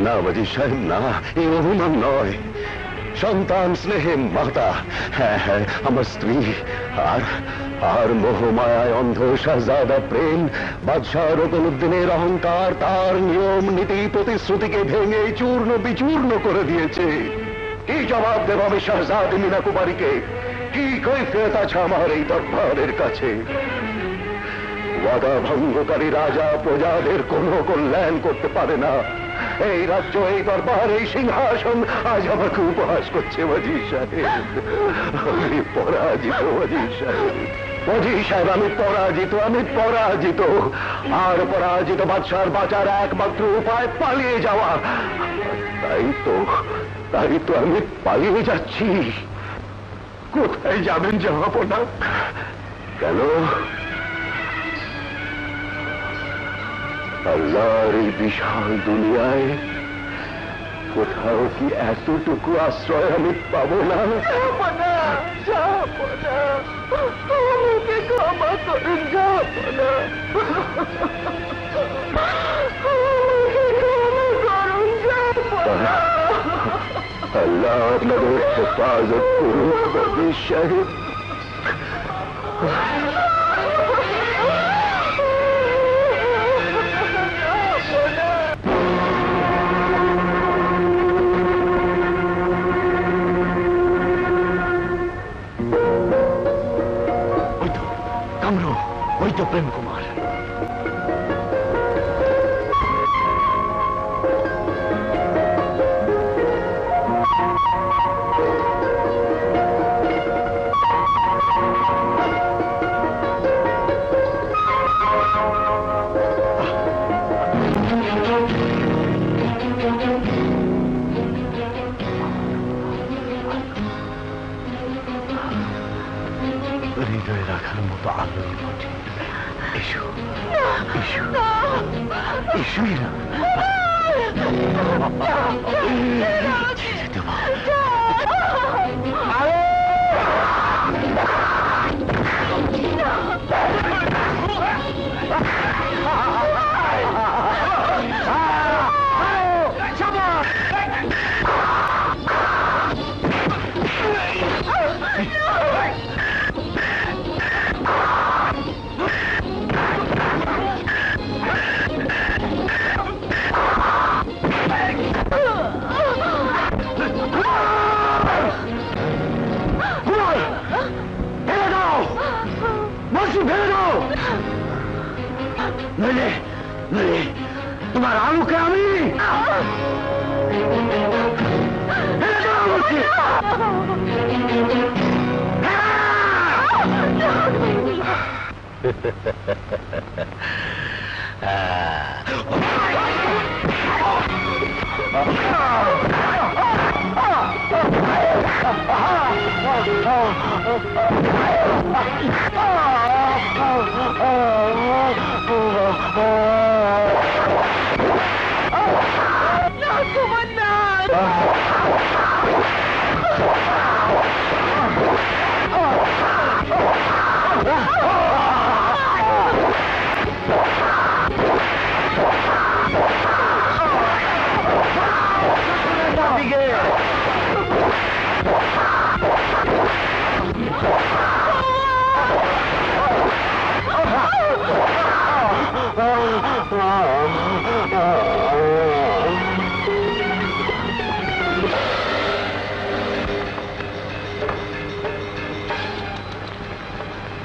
না ওয়াজির সাহেব, না, এই অভিমান নয়। সন্তান স্নেহে মাতা, হ্যাঁ হ্যাঁ আমার স্ত্রী, আর আর মোহমায়ায় অন্ধ শাহজাদা প্রেম বাদশাহ রকনুদ্দিনের অহংকার তার নিয়ম নীতি প্রতিশ্রুতিকে ভেঙে চূর্ণ বিচূর্ণ করে দিয়েছে। কি জবাব দেব আমি শাহজাদি মিনা কুমারীকে? কি কৈফিয়ত আছে আমার এই দরবারের কাছে? ওয়াদা ভঙ্গকারী রাজা প্রজাদের কোনো কল্যাণ করতে পারে না। এই রাজ্য, এই দরবার, এই সিংহাসন আজ আমাকে উপহাস করছে ওয়াজির সাহেব। আমি পরাজিত ওয়াজির সাহেব, ওয়াজির সাহেব, আমি পরাজিত, আমি পরাজিত। আর পরাজিত বাদশার বাঁচার একমাত্র উপায় পালিয়ে যাওয়া। তাই তো আমি পালিয়ে যাচ্ছি। কোথায় যাবেন জাহাপনা? কেন? আল্লাহর এই বিশাল দুনিয়ায় কোথাও কি এতটুকু আশ্রয় আমি পাবো না? জাহাপনা, জাহাপনা, আমাকে ক্ষমা করুন জাহাপনা, আমাকে ক্ষমা করুন জাহাপনা। আল্লাহ আপনাদের হেফাজত করুন ওয়াজির সাহেব। ওই তো কামরু, ওই তো প্রেম কুমার। হৃদয়ে রাখার মতো আলোই বটে। এসো এসো এসো এরা। ছেড়ে দেব। নইলে নইলে তোমার আলুকে আমি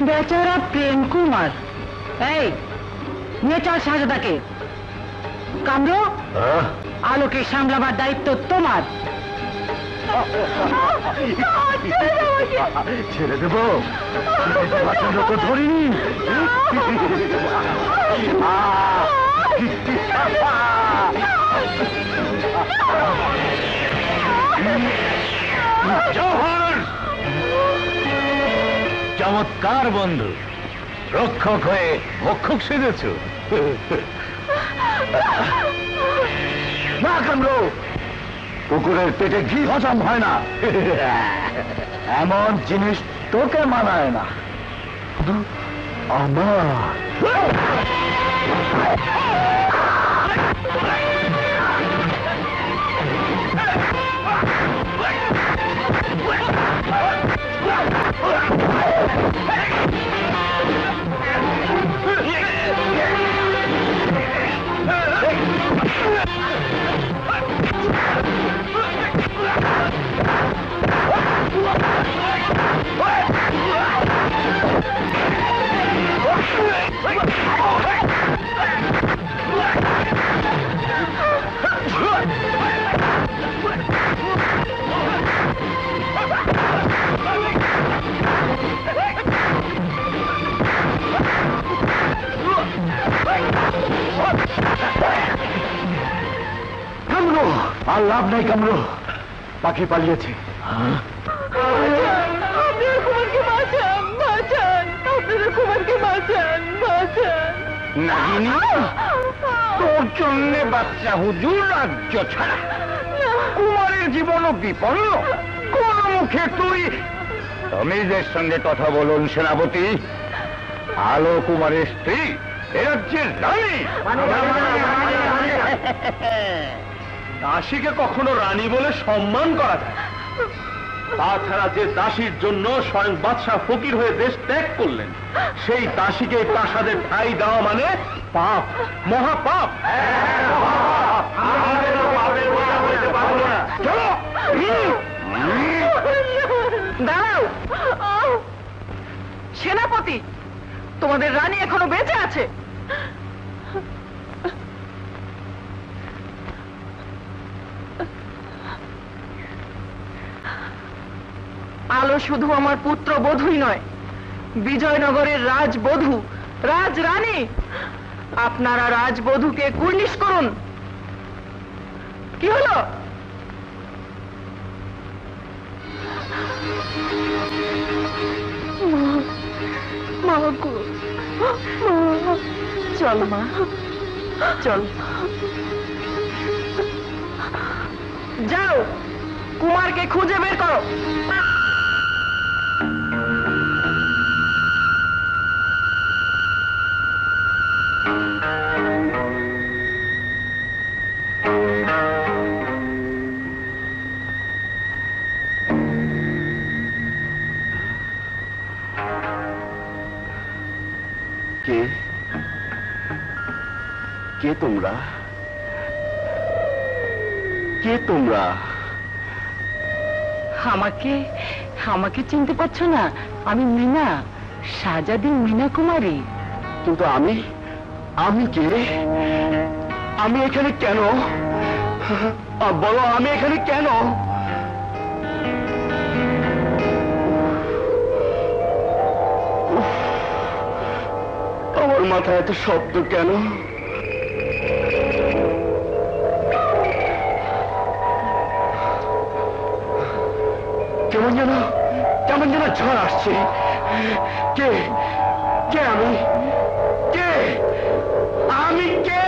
বেচারা প্রেম কুমার। এই নিয়ে চল শাহজাদাকে। কামরু, আলোকে সামলাবার দায়িত্ব তোমার। ছেড়ে দেব? তো ধরিনি। চমৎকার বন্ধু, রক্ষক হয়ে ভক্ষক সেজেছ। না কামরু, কুকুরের পেটে ঘি হজম হয় না। এমন জিনিস তোকে মানায় না। আমার কামরু, আর লাভ নাই কামরু, পাখি পালিয়েছে। আপনার কুমারকে বাঁচান, বাঁচান, আপনার কুমারকে বাঁচান, বাঁচান। নাগিনী, তোর জন্য বাচ্চা হুজুর রাজ্য ছাড়া, কুমারের জীবনও বিপন্ন। কোন মুখে তুই তমিজের সঙ্গে কথা বলুন সেনাপতি? আলো কুমারের স্ত্রী, এ রাজ্যের রানী। দাসীকে কখনো রানী বলে সম্মান করা যায়? তাছাড়া যে দাসীর জন্য স্বয়ং বাদশাহ ফকির হয়ে দেশ ত্যাগ করলেন, সেই দাসীকে প্রাসাদে ঠাঁই দেওয়া মানে পাপ, মহাপাপ। দাঁড়াও সেনাপতি, তোমাদের রানী এখনো বেঁচে আছে। আলো শুধু আমার পুত্র বধূই নয়, বিজয়নগরের রাজবধূ, রাজরানী। আপনারা রাজবধূকে কুর্নিশ করুন। কি হলো? চল মা, চল। যাও, কুমারকে খুঁজে বের করো। কে কে তোমরা? কে তোমরা? আমাকে আমাকে চিনতে পারছো না? আমি মিনা, শাহজাদি মিনা কুমারী। কিন্তু আমি কে? আমি এখানে কেন? বলো, আমি এখানে কেন? আমার মাথায় এত শব্দ কেন? কেমন যেন ঝড় আসছে। কে কে আমি? কে আমি? কে?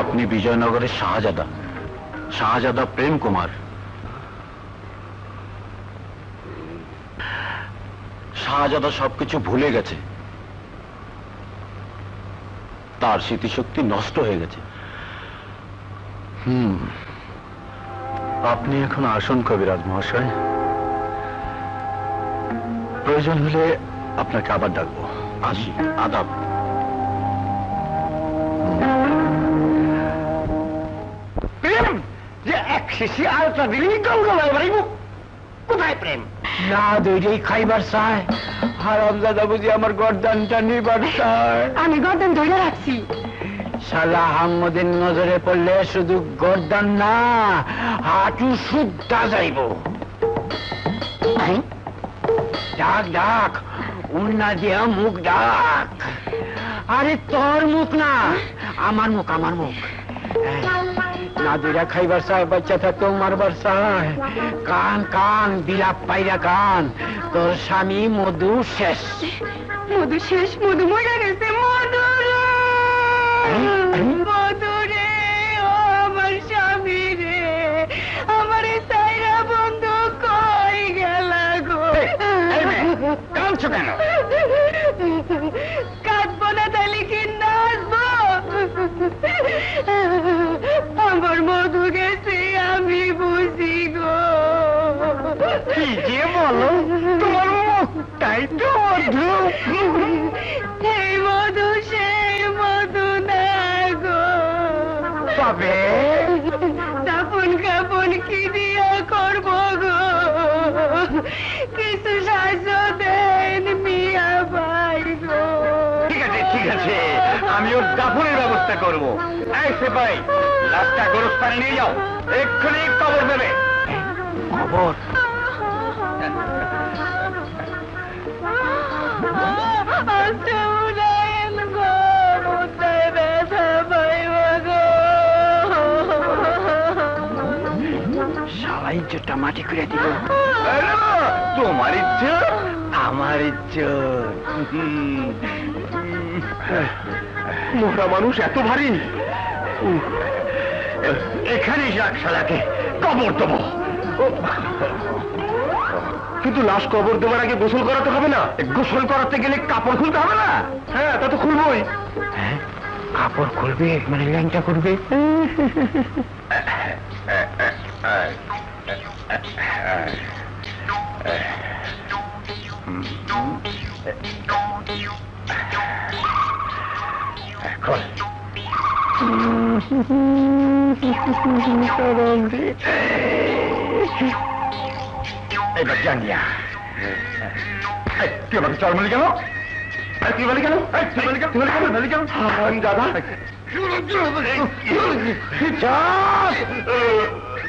আপনি বিজয়নগরের শাহজাদা প্রেম কুমার। শাহজাদা সবকিছু ভুলে গেছে, তার স্মৃতিশক্তি নষ্ট হয়ে গেছে। আপনি এখন আসুন কবিরাজ মহাশয়, প্রয়োজন হলে আপনাকে আবার ডাকবো। আসি, আদাব। প্রেম যে এক শিশি আলতা দিলেই গলগলায় বাড়িব। কোথায় প্রেম? না দুইটাই খাইবার চায়। হারামজাদা বুঝি আমার গর্দানটা নিবার চায়। আমি গর্দান ধরে রাখছি। শালা হাম্মদের নজরে পড়লে শুধু গর্দান না, হাঁটু সুদ্ধা যাইব। ডাক ডাক, উন্না দিয়া মুখ ডাক। আরে তোর মুখ না, আমার মুখ, আমার মুখ। না দুইটা খাইবার চায়, বাচ্চা থাকতেও মারবার চায়। কান কান, বিলাপ পাইরা কান। তোর স্বামী মধু শেষ। মধু শেষ? মধু মরে গেছে। মধু রে, ও আমার স্বামী রে, আমার সাইরা বন্ধু কই গেল গো? কাঁদছো কেন? কাঁদবো না তাহলে কি নাচবো? আমার মধু গেছে আমি বুঝি গো। কি যে বলো, তোমার মুখটাই তো মধু। এই মধু সেই মধু না গো। তবে দাপন কাপন কি দিয়া করবো গো? কিছু সাহায্য দেন মিয়া ভাই গো। ঠিক আছে, আমি ওর দাফনের ব্যবস্থা করবো। এই সেপাই, লাশটা গোরস্থানে নিয়ে যাও, এক্ষুনি কবর দেবে। খবর? আচ্ছা উড়ায়েন গো, মুদ্রায় ব্যথা পাইব গো। সারা ইজ্জতটা মাটি করে দিল। তোমার ইজ্জত আমার ইজ্জত। মোহরা মানুষ এত ভারী। এখানেই রাখ শালাকে, কবর দেবো। কিন্তু লাশ কবর দেওয়ার আগে গোসল করাতে হবে না? গোসল করাতে গেলে কাপড় খুলতে হবে না? হ্যাঁ, তা তো খুলবই। হ্যাঁ, কাপড় খুলবে মানে ল্যাংটা করবে। খোল। এবার জানিয়া তুই আমাকে চল বলি কেন? তুই বলি কেন? দাদা,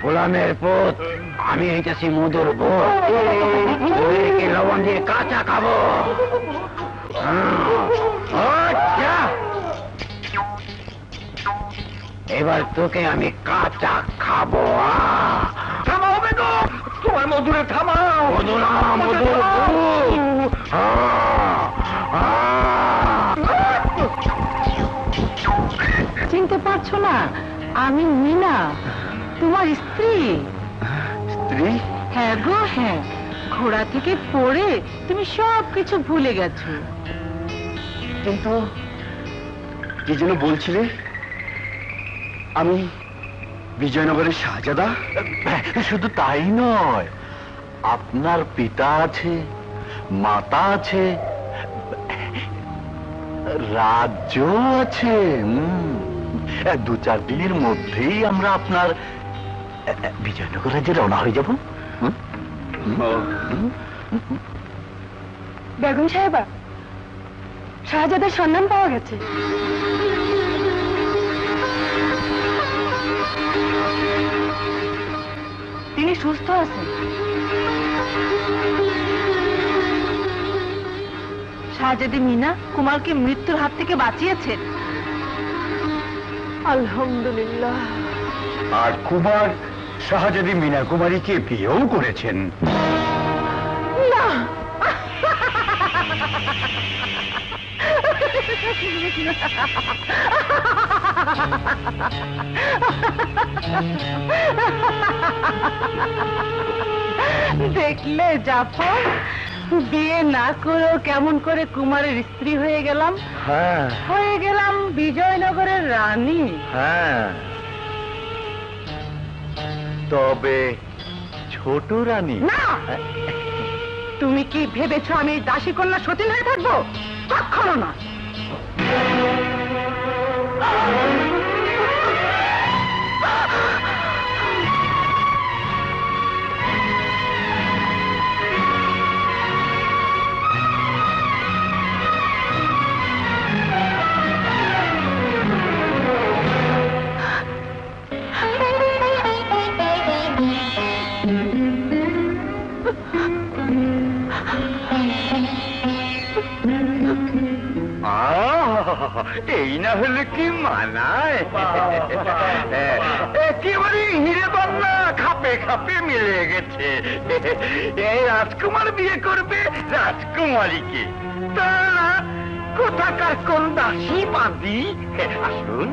গোলামের পুত, আমি এইটাছি মধুর বোকে লবণ দিয়ে কাঁচা খাবো। এবার তোকে আমি কাঁচা খাবো। থামাও হবে তো, তোমার মধুরে থামাও। মধু না, মধুর চিনতে পারছো না? আমি মিনা, তোমার স্ত্রী। স্ত্রী? হ্যাঁ গো হ্যাঁ, ঘোড়া থেকে পড়ে তুমি সব কিছু ভুলে গেছো। কিন্তু কি যেন বলছিলে? আমি বিজয়নগরের শাহজাদা? শুধু তাই নয়, আপনার পিতা আছে, মাতা আছে, রাজ্য আছে। 2-4 দিনের মধ্যেই আমরা আপনার বিজয়নগর রাজ্যে রওনা হয়ে যাব। বেগম সাহেবা, শাহজাদার সন্ধান পাওয়া গেছে। তিনি সুস্থ আছেন। শাহজাদি মিনা কুমারকে মৃত্যুর হাত থেকে বাঁচিয়েছেন। আলহামদুলিল্লাহ। আর কুমার শাহজাদি মিনা কুমারীকে বিয়েও করেছেন। না, দেখলে জাফর, বিয়ে না করেও কেমন করে কুমারের স্ত্রী হয়ে গেলাম। হ্যাঁ হয়ে গেলাম বিজয়নগরের রানী। হ্যাঁ, তবে ছোট রানী না, তুমি কি ভেবেছো আমি দাসী কন্যা সতীন হয়ে থাকবো? কখনো না। এই না হলে কি মানায়? একেবারে হিরে বাংলা খাপে খাপে মিলে গেছে। এই রাজকুমার বিয়ে করবে রাজকুমারীকে, তা কোথাকার কোন দাসী বাঁধি। আসুন।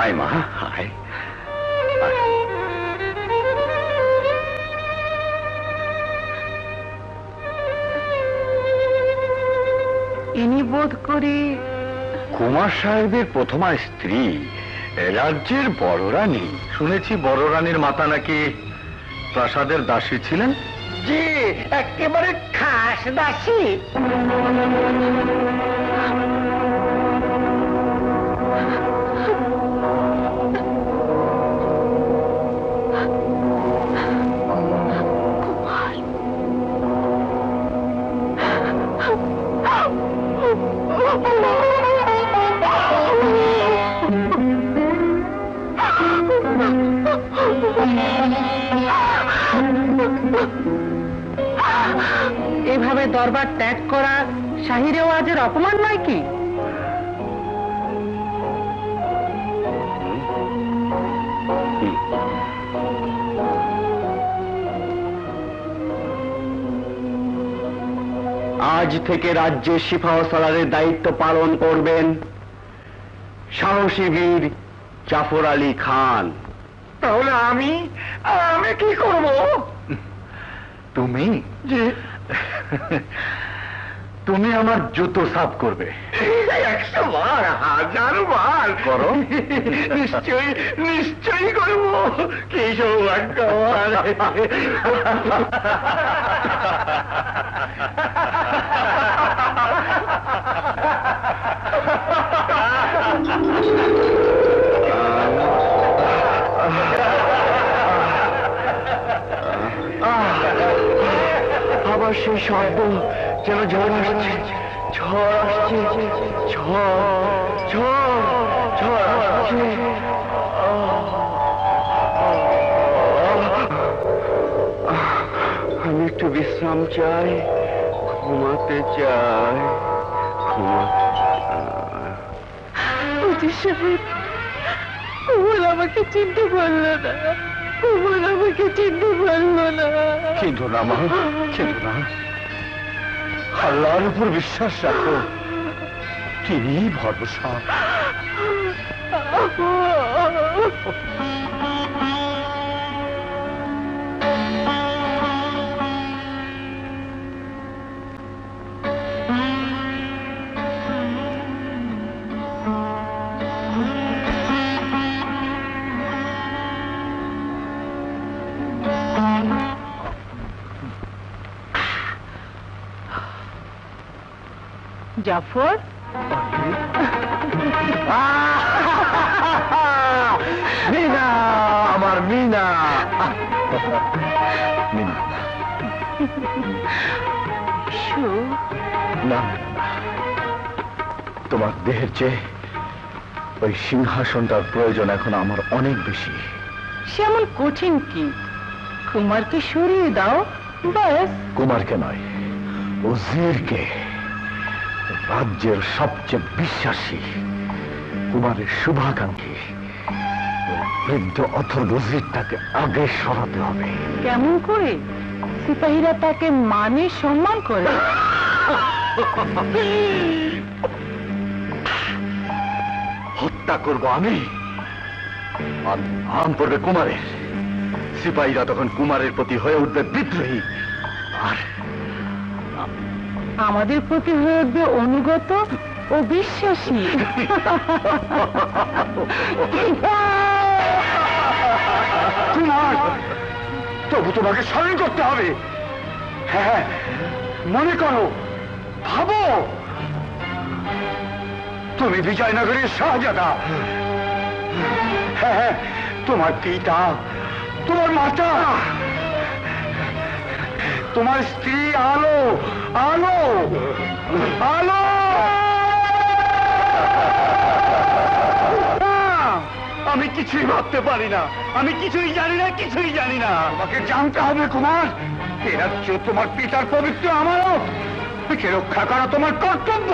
আয় মা, আয়। ইনি বোধ করি কুমার সাহেবের প্রথমা স্ত্রী, রাজ্যের বড় রানী। শুনেছি বড় রানীর মাতা নাকি প্রাসাদের দাসী ছিলেন। জি, একেবারে খাস দাসী। এভাবে দরবার ত্যাগ করা শাহী রেওয়াজের অপমান নয় কি? আজ থেকে রাজ্যের সিপাহ সালারের দায়িত্ব পালন করবেন সাহসী বীর জাফর আলী খান। তাহলে আমি কি করব? তুমি তুমি আমার জুতো সাফ করবে। 100 বার, 1000 বার করো। নিশ্চয়ই করবো। কি সৌভাগ্য আমার। আবার সেই শব্দ যেন ঝড় আসছে, ঝড় আসছে, ঝড় আসছে। আমি একটু বিশ্রাম চাই, ঘুমাতে চাই, উজির সাহেব, কুমল আমাকে চিনতে পারলো না, কুমল আমাকে চিনতে পারলো না। কিন্তু না মা, কিন্তু না। আল্লাহর উপর বিশ্বাস রাখো, তিনি ভরসা। জাফর, মিনা, আমার মিনা। মিনা, না, তোমার দেহের চেয়ে ওই সিংহাসনটার প্রয়োজন এখন আমার অনেক বেশি। সেমন কঠিন কি? কুমারকে সরিয়ে দাও, ব্যাস। কুমারকে নয়, উজিরকে, রাজ্যের সবচেয়ে বিশ্বাসী, কুমারের শুভাকাঙ্ক্ষী বৃদ্ধ অথর্ব উজিরটাকে আগে সরাতে হবে। কেমন করে? সিপাহীরা তাকে মানে সম্মান করে। হত্যা করব আমি, আর নাম পড়বে কুমারের। সিপাহীরা তখন কুমারের প্রতি হয়ে উঠবে বিদ্রোহী, আর আমাদের প্রতি হয়ে উঠবে অনুগত ও বিশ্বাসী। কুমার, তবু তোমাকে স্মরণ করতে হবে। হ্যাঁ, মনে করো, ভাবো, তুমি বিজয়নগরের শাহজাদা। হ্যাঁ, তোমার পিতা, তোমার মাতা, তোমার স্ত্রী আলো, আলো, আলো। আমি কিছুই ভাবতে পারি না, আমি কিছুই জানি না, কিছুই জানি না। তোমাকে জানতে হবে কুমার, এ রাজ্য তোমার পিতার পবিত্র আমানত, একে রক্ষা করা তোমার কর্তব্য।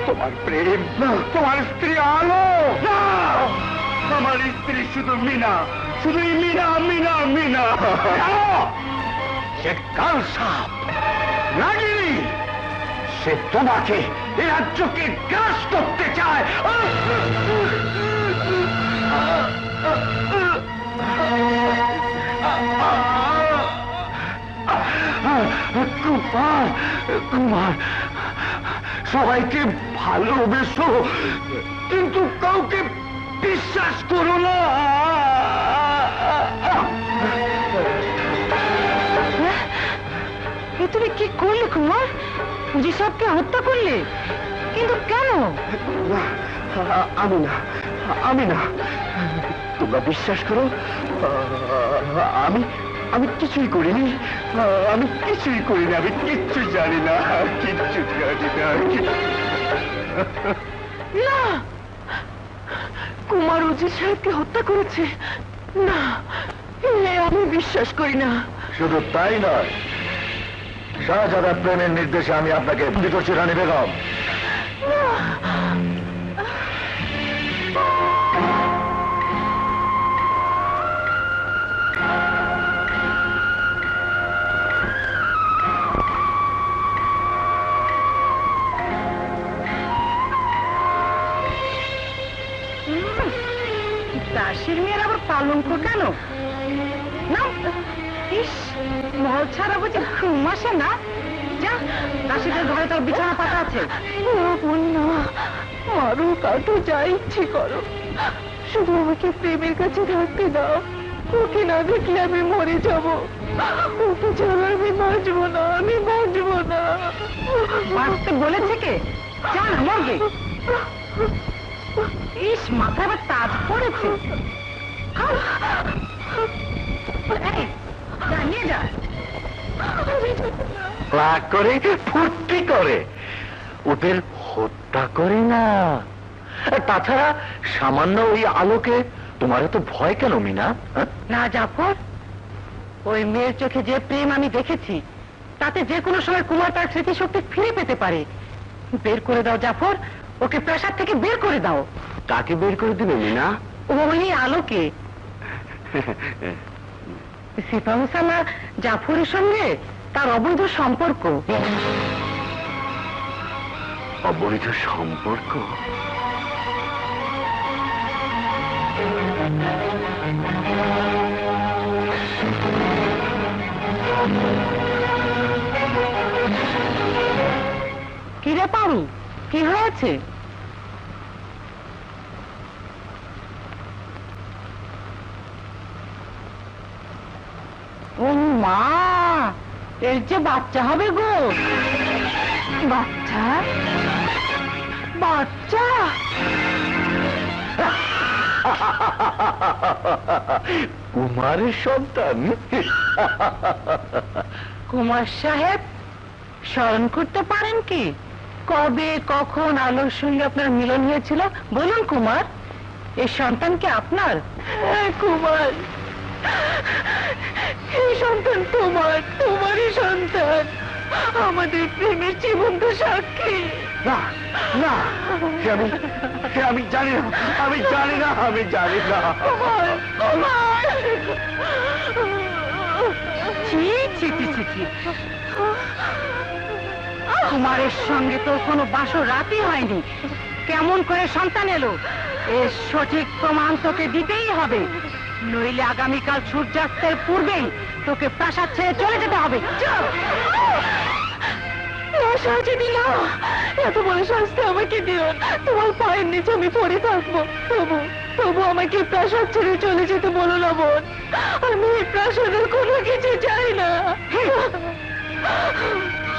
তোমার প্রেম, তোমার স্ত্রী আলো। আমার স্ত্রী শুধু মিনা, শুধুই মিনা, মিনা, মিনা। সে কাল সাপ, নাগিনী, সে তোমাকে এ রাজ্যকে গ্রাস করতে চায়। কুমার, কুমার, সবাইকে ভালোবেসো, কিন্তু কাউকে বিশ্বাস করো না। এ তুমি কি করলে কুমার? পুজি সাহেবকে হত্যা করলে, কিন্তু কেন? আমি না, আমি না, তোমরা বিশ্বাস করো, আমি আমি কিছুই করিনি, আমি কিছুই করিনি, আমি কিচ্ছু জানি না, কিচ্ছু জানি না। না, কুমার উজির সাহেবকে হত্যা করেছে না, আমি বিশ্বাস করি না। শুধু তাই নয়, শাহজাদার প্রেমের নির্দেশে আমি আপনাকে বন্দি করছি রানী বেগম। দাসের মেয়ের আবার পালঙ্ক কেন? না, ইস, মহল ছাড়া বুঝি ঘুম আসে না? যা, দাসীদের ঘরে তোর বিছানা পাতা আছে। না, মারো কাটো, যা ইচ্ছে করো, শুধু আমাকে প্রেমের কাছে থাকতে দাও। ওকে না দেখলে আমি মরে যাব, ওকে ছাড়া আমি বাঁচবো না, আমি বাঁচবো না। বাঁচতে বলেছে কে? যা না মরবে। ইস, মাথায় আবার তাজ পড়েছে। এই, যা, নিয়ে যা। রাগ করে, ফুর্তি করে, ওদের হত্যা করে না। তাছাড়া সামান্য ওই আলোকে তোমার এত ভয় কেন মিনা? না জাফর, ওই মেয়ের চোখে যে প্রেম আমি দেখেছি, তাতে যে কোনো সময় কুমার তার স্মৃতিশক্তি ফিরে পেতে পারে। বের করে দাও জাফর, ওকে প্রাসাদ থেকে বের করে দাও। কাকে বের করে দিবে মিনা? ওই আলোকে। সিফা হুসানা জাফরের সঙ্গে তার অবৈধ সম্পর্ক। অবৈধ সম্পর্ক? কি রে পারু, কি হয়েছে? ও মা, এর যে বাচ্চা হবে গো। বাচ্চা? বাচ্চা? কুমারের সন্তান? কুমার সাহেব স্মরণ করতে পারেন কি কবে কখন আলোর সঙ্গে আপনার মিলন হয়েছিল? বলুন কুমার, এই সন্তান কি আপনার? হ্যাঁ কুমার, এই সন্তান তোমার, তোমারই সন্তান, আমাদের প্রেমের জীবন্ত সাক্ষী। না না, আমি জানি না, আমি জানি না, আমি জানি না। কুমার, কুমার! ছি ছি ছি ছি ছি। কুমারের সঙ্গে তো কোনো বাসর রাতই হয়নি, কেমন করে সন্তান এলো? এর সঠিক প্রমাণ তোকে দিতেই হবে, নইলে আগামীকাল সূর্যাস্তের পূর্বেই তোকে প্রাসাদ ছেড়ে চলে যেতে হবে। চল। সাহায্য দিল, এত বড় শাস্তি আমাকে দিও, তোমার পায়ের নিচে আমি পড়ে থাকবো, তবু তবু আমাকে প্রাসাদ ছেড়ে চলে যেতে বলো না বোন। আমি এই প্রাসাদের কোনো কিছু চাই না,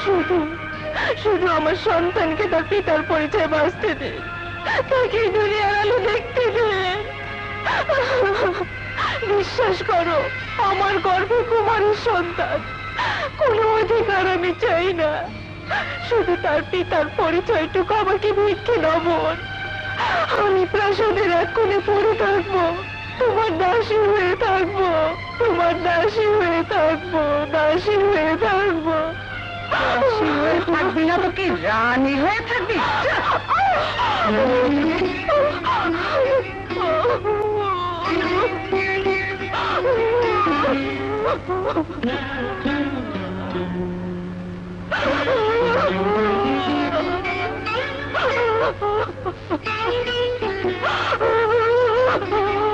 শুধু শুধু আমার সন্তানকে তার পিতার পরিচয় বাঁচতে দে, তাকে দুনিয়ার আলো দেখতে দে। বিশ্বাস করো, আমার গর্ভে কুমারের সন্তান, কোনো অধিকার আমি চাই না, শুধু তার পিতার পরিচয়টুকু আমাকে ভিক্ষে দাও বোন। আমি প্রাসাদের এক কোণে পড়ে থাকবো, তোমার দাসী হয়ে থাকবো, তোমার দাসী হয়ে থাকবো, দাসী হয়ে থাকবো। দাসী হয়ে থাকবি না তো কি রানী হয়ে থাকবি? Oh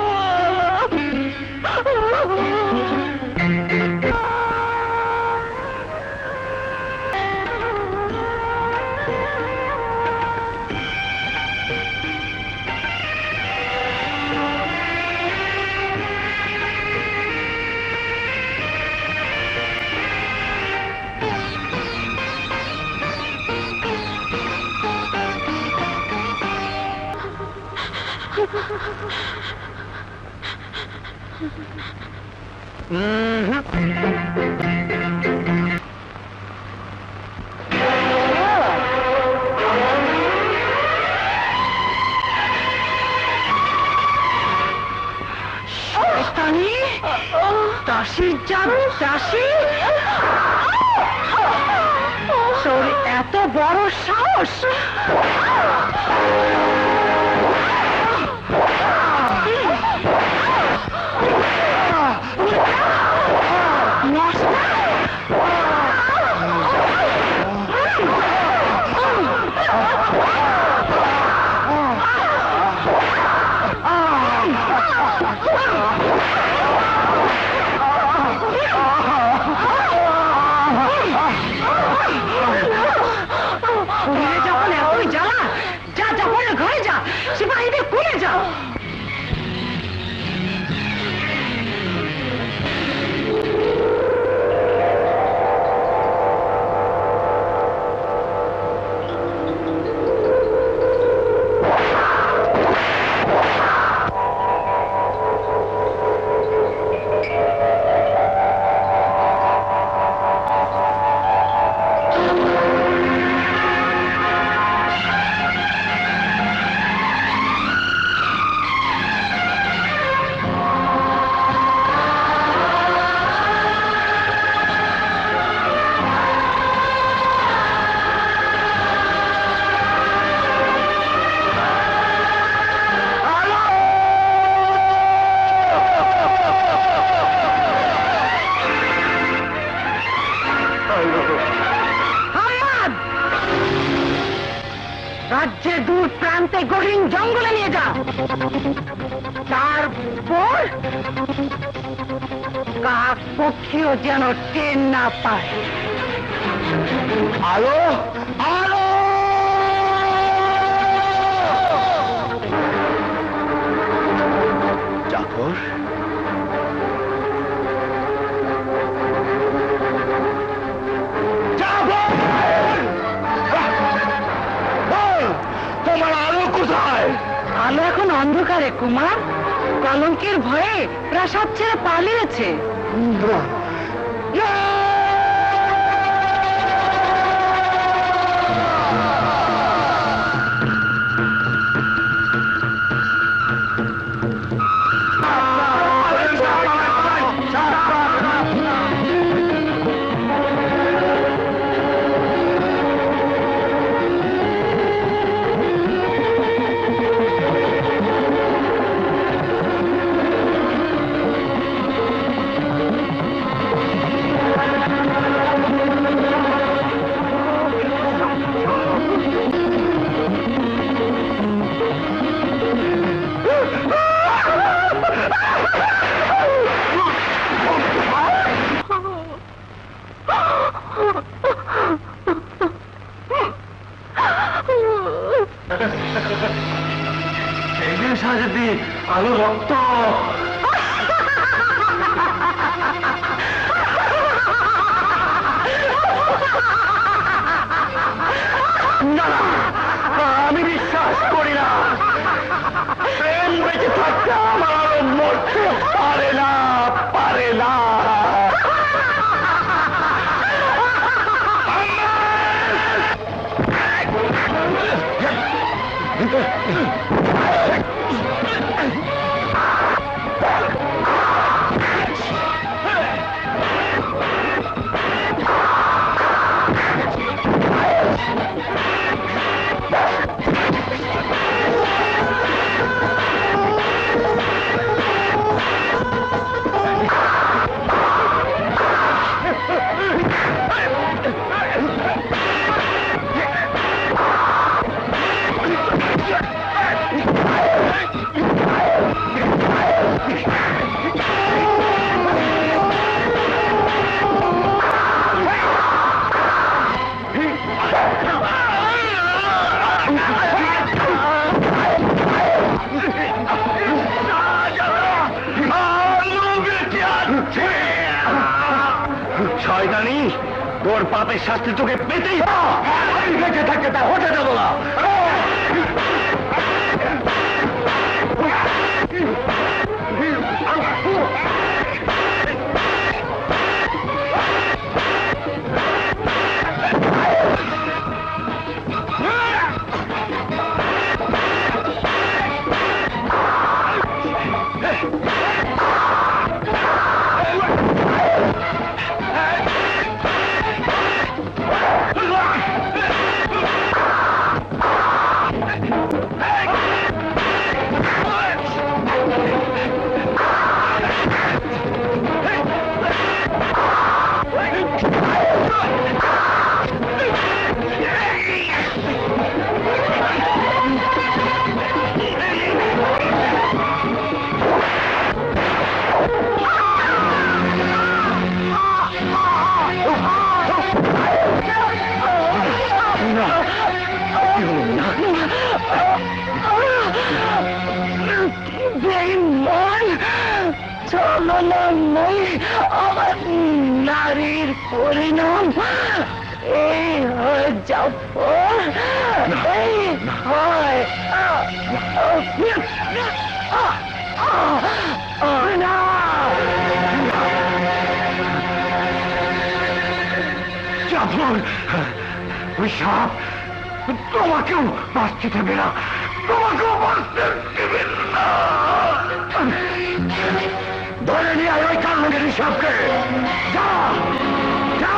শয়তানি, দাসীর জাত দাসী, তোর এত বড় সাহস! যখন এতই জ্বালা, যা জাফরের ঘরে যা, সিপাহীদের খুলে যা। রাজ্যের দূর প্রান্তে গহীন জঙ্গলে নিয়ে যা, তারপর কাক পক্ষীও যেন টের না পায়। আলো, আলো! জাফর, তোমার আলো কোথায়? আলো এখন অন্ধকারে কুমার, কলঙ্কের ভয়ে প্রাসাদ ছেড়ে পালিয়েছে। শাহজাদি, আলো রক্ত! আমি বিশ্বাস করি না, প্রেম বেঁচে থাকতে আমার আলো মরতে পারে না, পারে না। শয়তানি, তোর পাপের শাস্তি তোকে পেতেই হবে। বেঁচে থাকতে তা হতে দেবো না। বেঈমান চলনা নেই আমার নারীর পরিণাম এই হয় জাফর এই হয় না জাফর ওই সাপ তোমাকেও বাঁচতে দেবে না তোমাকেও বাঁচতে দেবে না ধরে নিয়ে আয় ওই কান্নাগের সাপকে যা যা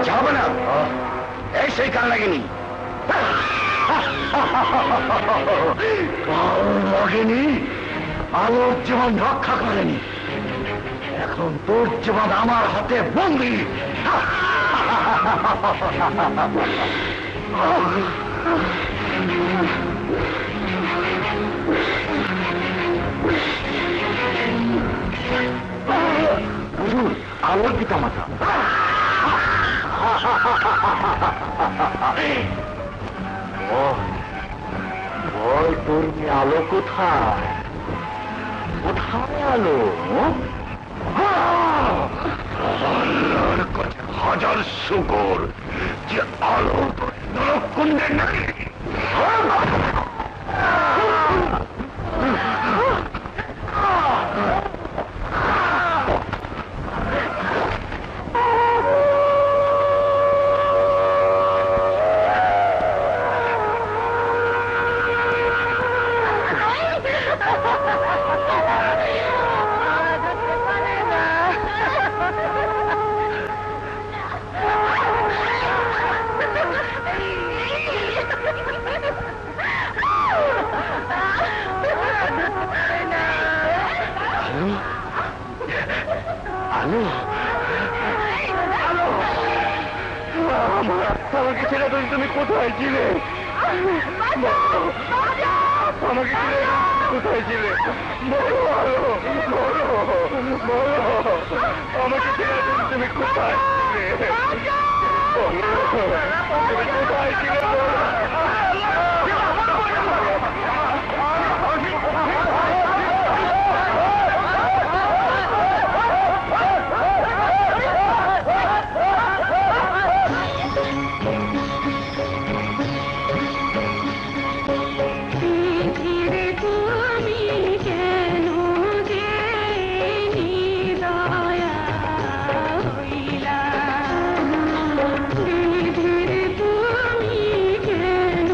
যাবে না এই সেই কাল লাগেনি লাগেনি আলোর জীবন রক্ষা করেনি এখন তোর জীবন আমার হাতে বন্দি আলোর পিতা মাতা ভয় তোর আলো কোথায় কোথায় আলো আল্লাহর কাছে হাজার শুকর যে আলো নরকুণ্ডে নাই আমাকে ছেড়ে তুমি কোথায় ছিলে আমাকে ছেড়ে কোথায় ছিলে আমাকে ছেড়ে তুমি কোথায় ছিলে তুমি কোথায় ছিলে ধীরে তুমি কেন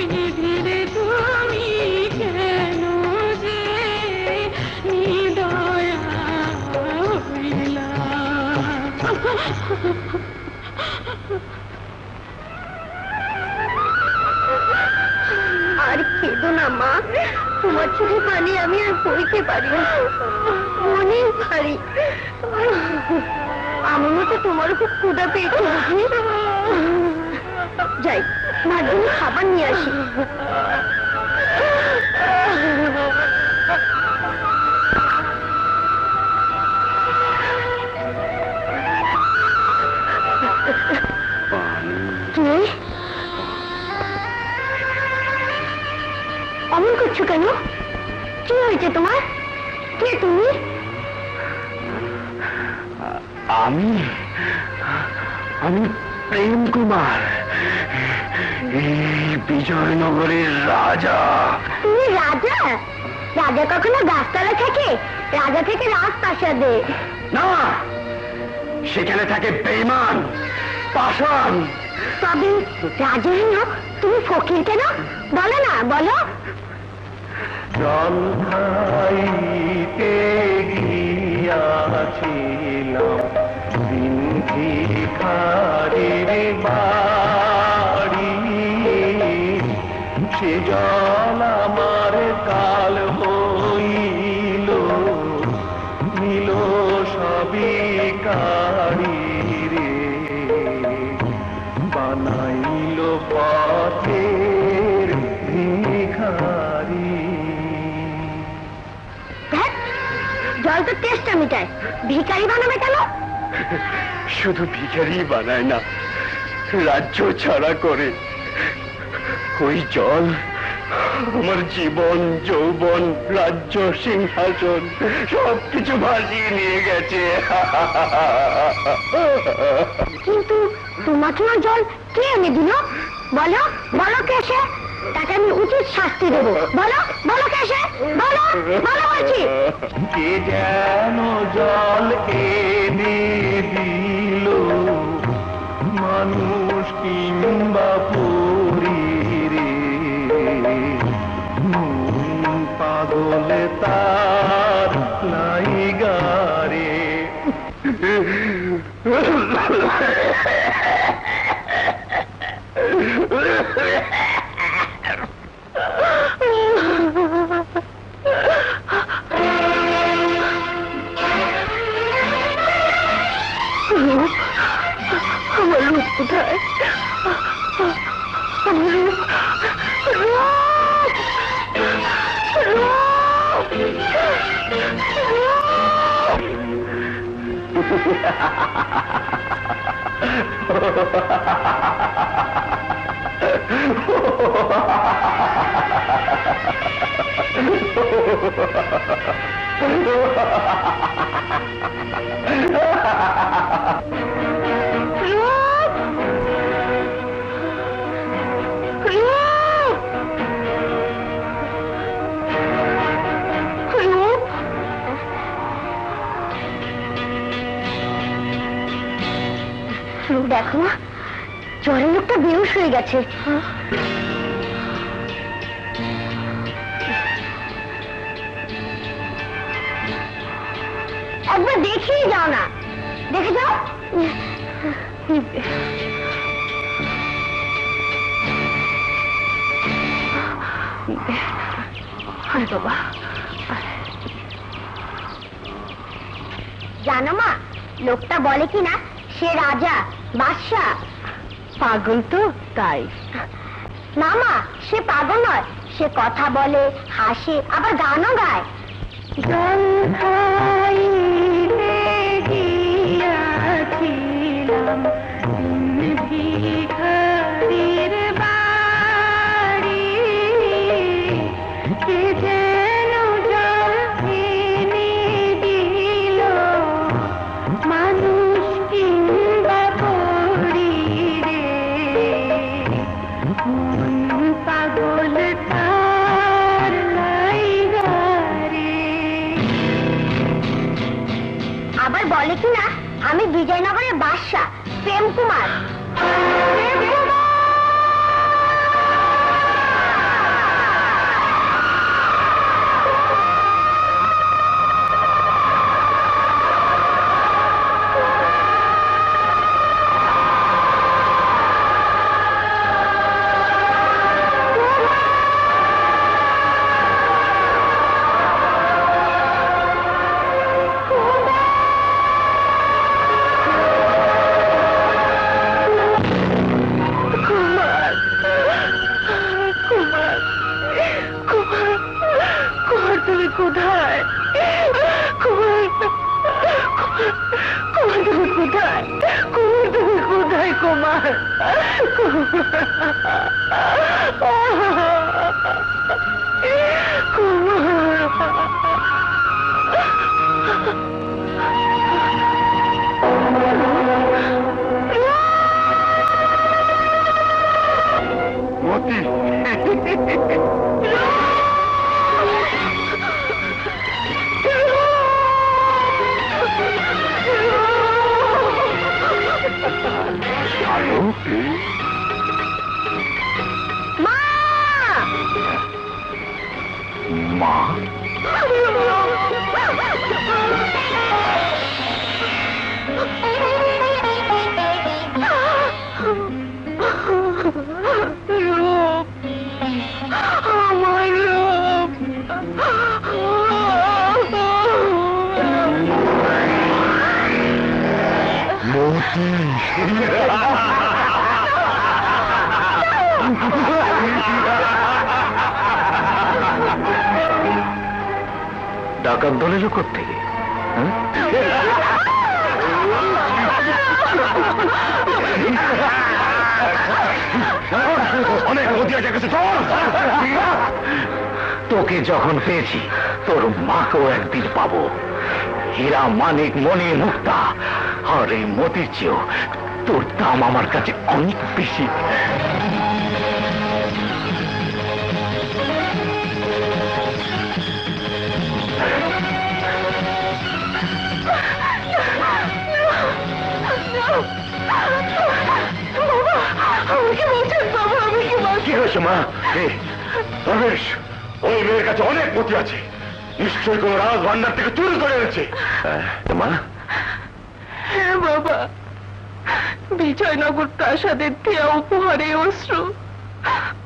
বিধিরে তুমি কেন যে নিদয়া হইলা। আর কেঁদো না মা, তোমার চোখে পানি আমি আর বইতে পারি না, অনেক ভারী। আমার মতো তোমারও খুব ক্ষুধা পেয়েছে বুঝি। যাই মার জন্য খাবার নিয়ে আসি। কে অমন করছো কেন? কি হয়েছে তোমার? কে তুমি? আমি প্রেম কুমার, এই বিজয়নগরের রাজা। তুমি রাজা? রাজা কখনো গাছতলা থাকে? রাজা থেকে রাজপ্রাসাদে। না, সেখানে থাকে বেঈমান, পাষাণ। তবে রাজা হলো তুমি ফকির কেন? বলো না, বলো। জল খাইতে গিয়াছিলাম দিন ভিখারির বাড়ি, সে জল আমার কাল হইল, নিল সবই কারি রে, বানাইল পথের ভিখারি। জল তো টেস্টটা মিটায়, ভিখারি বানাবে কেন? শুধু ভিখারি বানায় না, রাজ্য ছাড়া করে। ওই জল আমার জীবন, যৌবন, রাজ্য, সিংহাসন সবকিছু ভাসিয়ে নিয়ে গেছে। কিন্তু তোমাকে না জল কে এনে দিল? বলো, বলো কে সে? তাকে আমি উচিত শাস্তি দেবো। বলো, বলো কে সে? বলো, বলো বলছি। কে যেন জল এনে দিল, মানুষ কিংবা পরী রে, পাগল তার লাইগারে। আমার রূপ কোথায়? আমার রূপ, দেখো না, জ্বরের লোকটা বেহুশ হয়ে গেছে। একবার দেখিয়ে যাও না, দেখে যাও। বাবা, জানো মা, লোকটা বলে কি না সে রাজা, বাদশা। পাগল তো তাই। না মা, সে পাগল নয়, সে কথা বলে, হাসে, আবার গানও গায়। জল খাইতে গিয়াছিলাম ভিখারির বাড়ি, কে যেন জল এনে দিল, মানুষ কিংবা পরী রে, মন পাগল তার লাইগারে। আবার বলে কি না আমি বিজয়নগরের বাদশা, প্রেম কুমার। মতি মা আমার রূপ মতি ডাকাত দলের লোক থেকে অনেক মতি আছে কাছে তোকে যখন পেয়েছি তোর মাকেও একদিন পাবো। হীরা মানিক মণি মুক্তা আর এই মতির চেয়েও তোর দাম আমার কাছে অনেক বেশি। কি হয়েছে মা? রমেশ, ওই মেয়ের কাছে অনেক মতি আছে, নিশ্চয়ই কোন রাজ ভান্ডার থেকে চুরি করে এনেছে। মা? হ্যাঁ বাবা, বিজয়নগর প্রাসাদের দেয়া উপহারে অশ্রু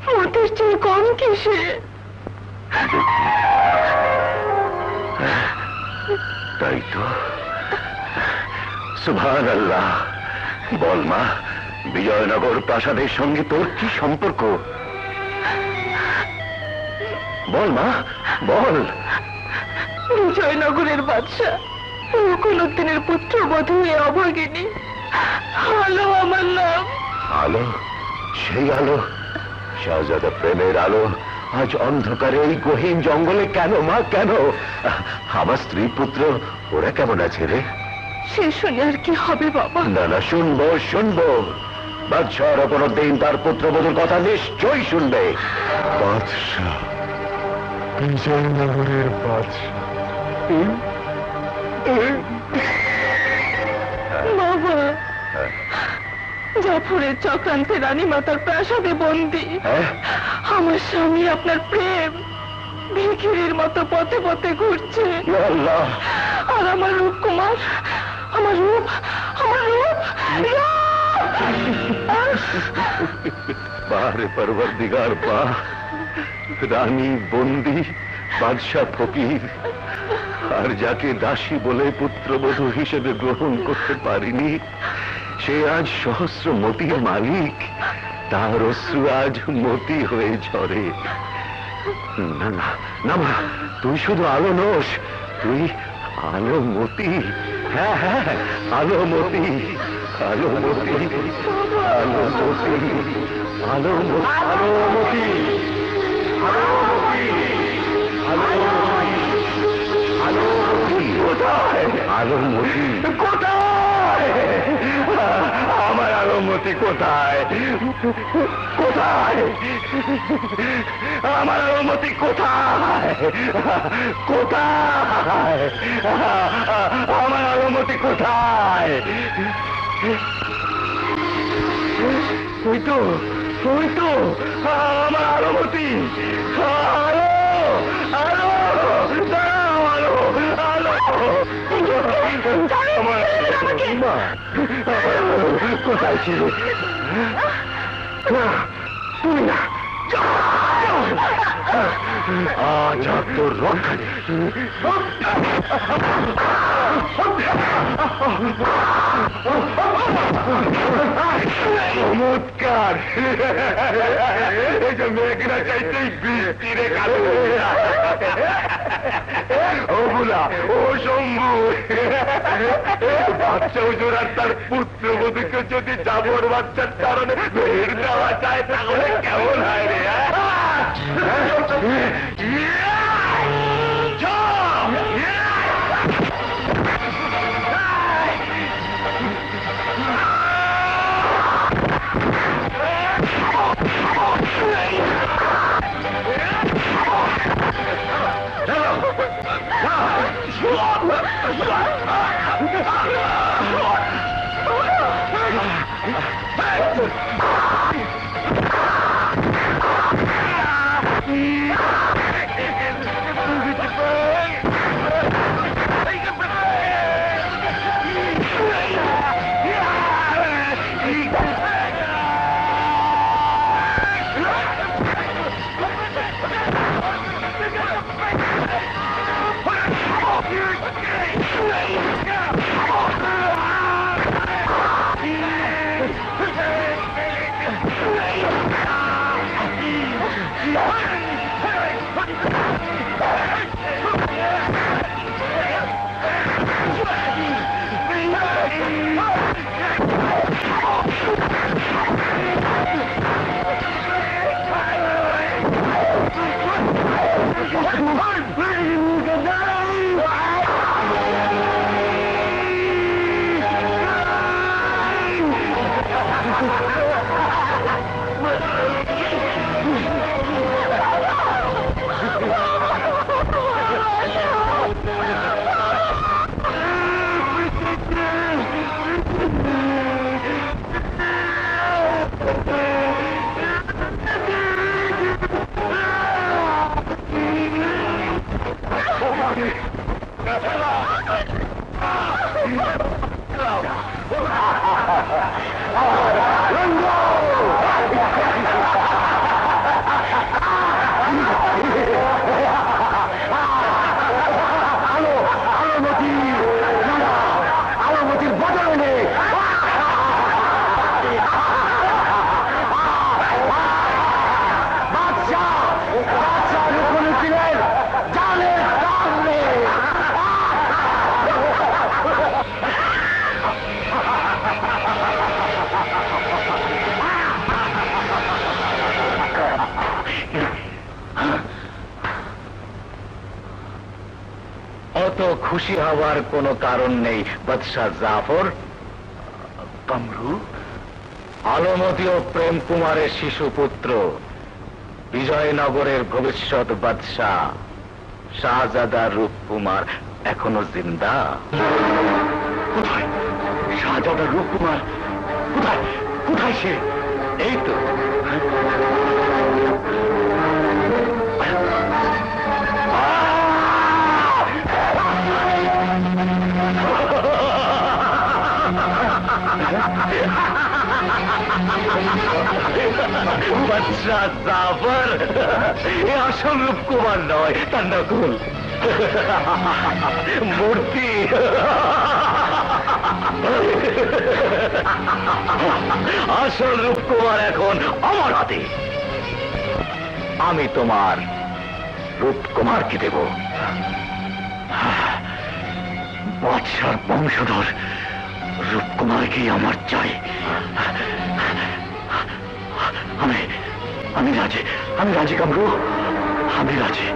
মতির চেয়ে কম কিসে? তাই তো। সুবহানাল্লাহ। বল মা, বিজয়নগর প্রাসাদের সঙ্গে তোর কি সম্পর্ক? বল মা, বল। বিজয়নগরের বাদশা মুকুলউদ্দিনের পুত্রবধূ হয়ে অভাগিনী আলো আমার নাম। আলো? সেই আলো? শাহজাদা প্রেমের আলো আজ অন্ধকারে এই গহীন জঙ্গলে কেন মা, কেন? আমার স্ত্রী পুত্র ওরা কেমন আছে রে? সে শুনে আর কি হবে বাবা? না না, শুনবো শুনবো। বাদশাহর কোনো দিন তার পুত্রবধূর কথা নিশ্চয়ই শুনবে। বাদশাহ, বিজয়নগরের বাদশাহ। বাবা, জাফরের চক্রান্তে রানী মাতার প্রাসাদে বন্দী। আমার স্বামী আপনার প্রেম ভিখিরির মতো পথে পথে ঘুরছে। আল্লাহ! আর আমার রূপকুমার, আমার রূপ বারে পরবর্দিগার বা, রানী বন্দী, বাদশাহ ফকির, আর যাকে দাসী বলে পুত্রবধূ হিসেবে গ্রহণ করতে পারিনি সে আজ সহস্র মতির মালিক। তার অশ্রু আজ মতি হয়ে ঝরে। না না না মা, তুই শুধু আলো নোস, তুই আলো মতি। হ্যাঁ হ্যাঁ, আলো মতি, আলো মতি, আলো মতি, আলো মতি, আলো মতি, আলো মতি, আলো মতি কোথায়? আলো মতি কোথায়? আমার আলো মতি কোথায়? কোথায় আমার আলো মতি? কোথায়? কোথায় আমার আলো মতি? কোথায়? ওই তো, ওই তো আমার আলো মতি। আলো, আলো, দাঁড়াও, আলো, আলো। আমার মা, কোথায় ছিল? তুমি না, আজ আর তোর রক্ষা নেই। চমৎকার! যে মেঘনা চাইতেই বৃষ্টি রে কালো ও বুলা ও শম্ভু বাচ্চা হুজুর আর তার পুত্রবধূকে যদি জাবর বাচ্চার কারণে বের দেওয়া যায় তাহলে কেমন হয় রে অত খুশি হওয়ার কোনো কারণ নেই বাদশাহ জাফর। কামরু আলমতি ও প্রেম কুমারের শিশুপুত্র বিজয়নগরের ভবিষ্যৎ বাদশাহ শাহজাদা রূপকুমার এখনো জিন্দা। কোথায় শাহজাদা রূপকুমার? কোথায় কোথায় সে? এই তো বাদশাহ জাফর এ আসল রূপকুমার নয়, তার নকল মূর্তি। আসল রূপকুমার এখন আমার হাতে। আমি তোমার রূপকুমারকে দেব। বাদশার বংশধর রূপকুমারকেই আমার চাই। আমি রাজি, আমি রাজি কামরু, আমি রাজি।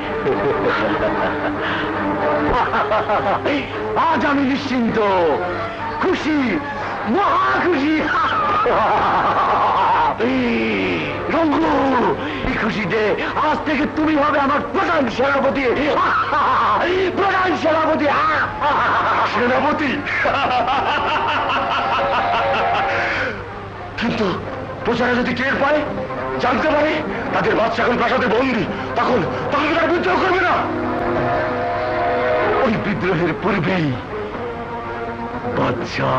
আজ আমি নিশ্চিন্ত, খুশি, মহা খুশি। রঙ্গু, এই খুশিতে আজ থেকে তুমি হবে আমার প্রধান সেনাপতি। প্রধান সেনাপতি। সেনাপতি? কিন্তু প্রজারা যদি টের পায়, জানতে পারে তাদের বাদশা এখন প্রাসাদে বন্দী, তখন তারা বিদ্রোহ করবে না। ওই বিদ্রোহের পূর্বেই বাদশা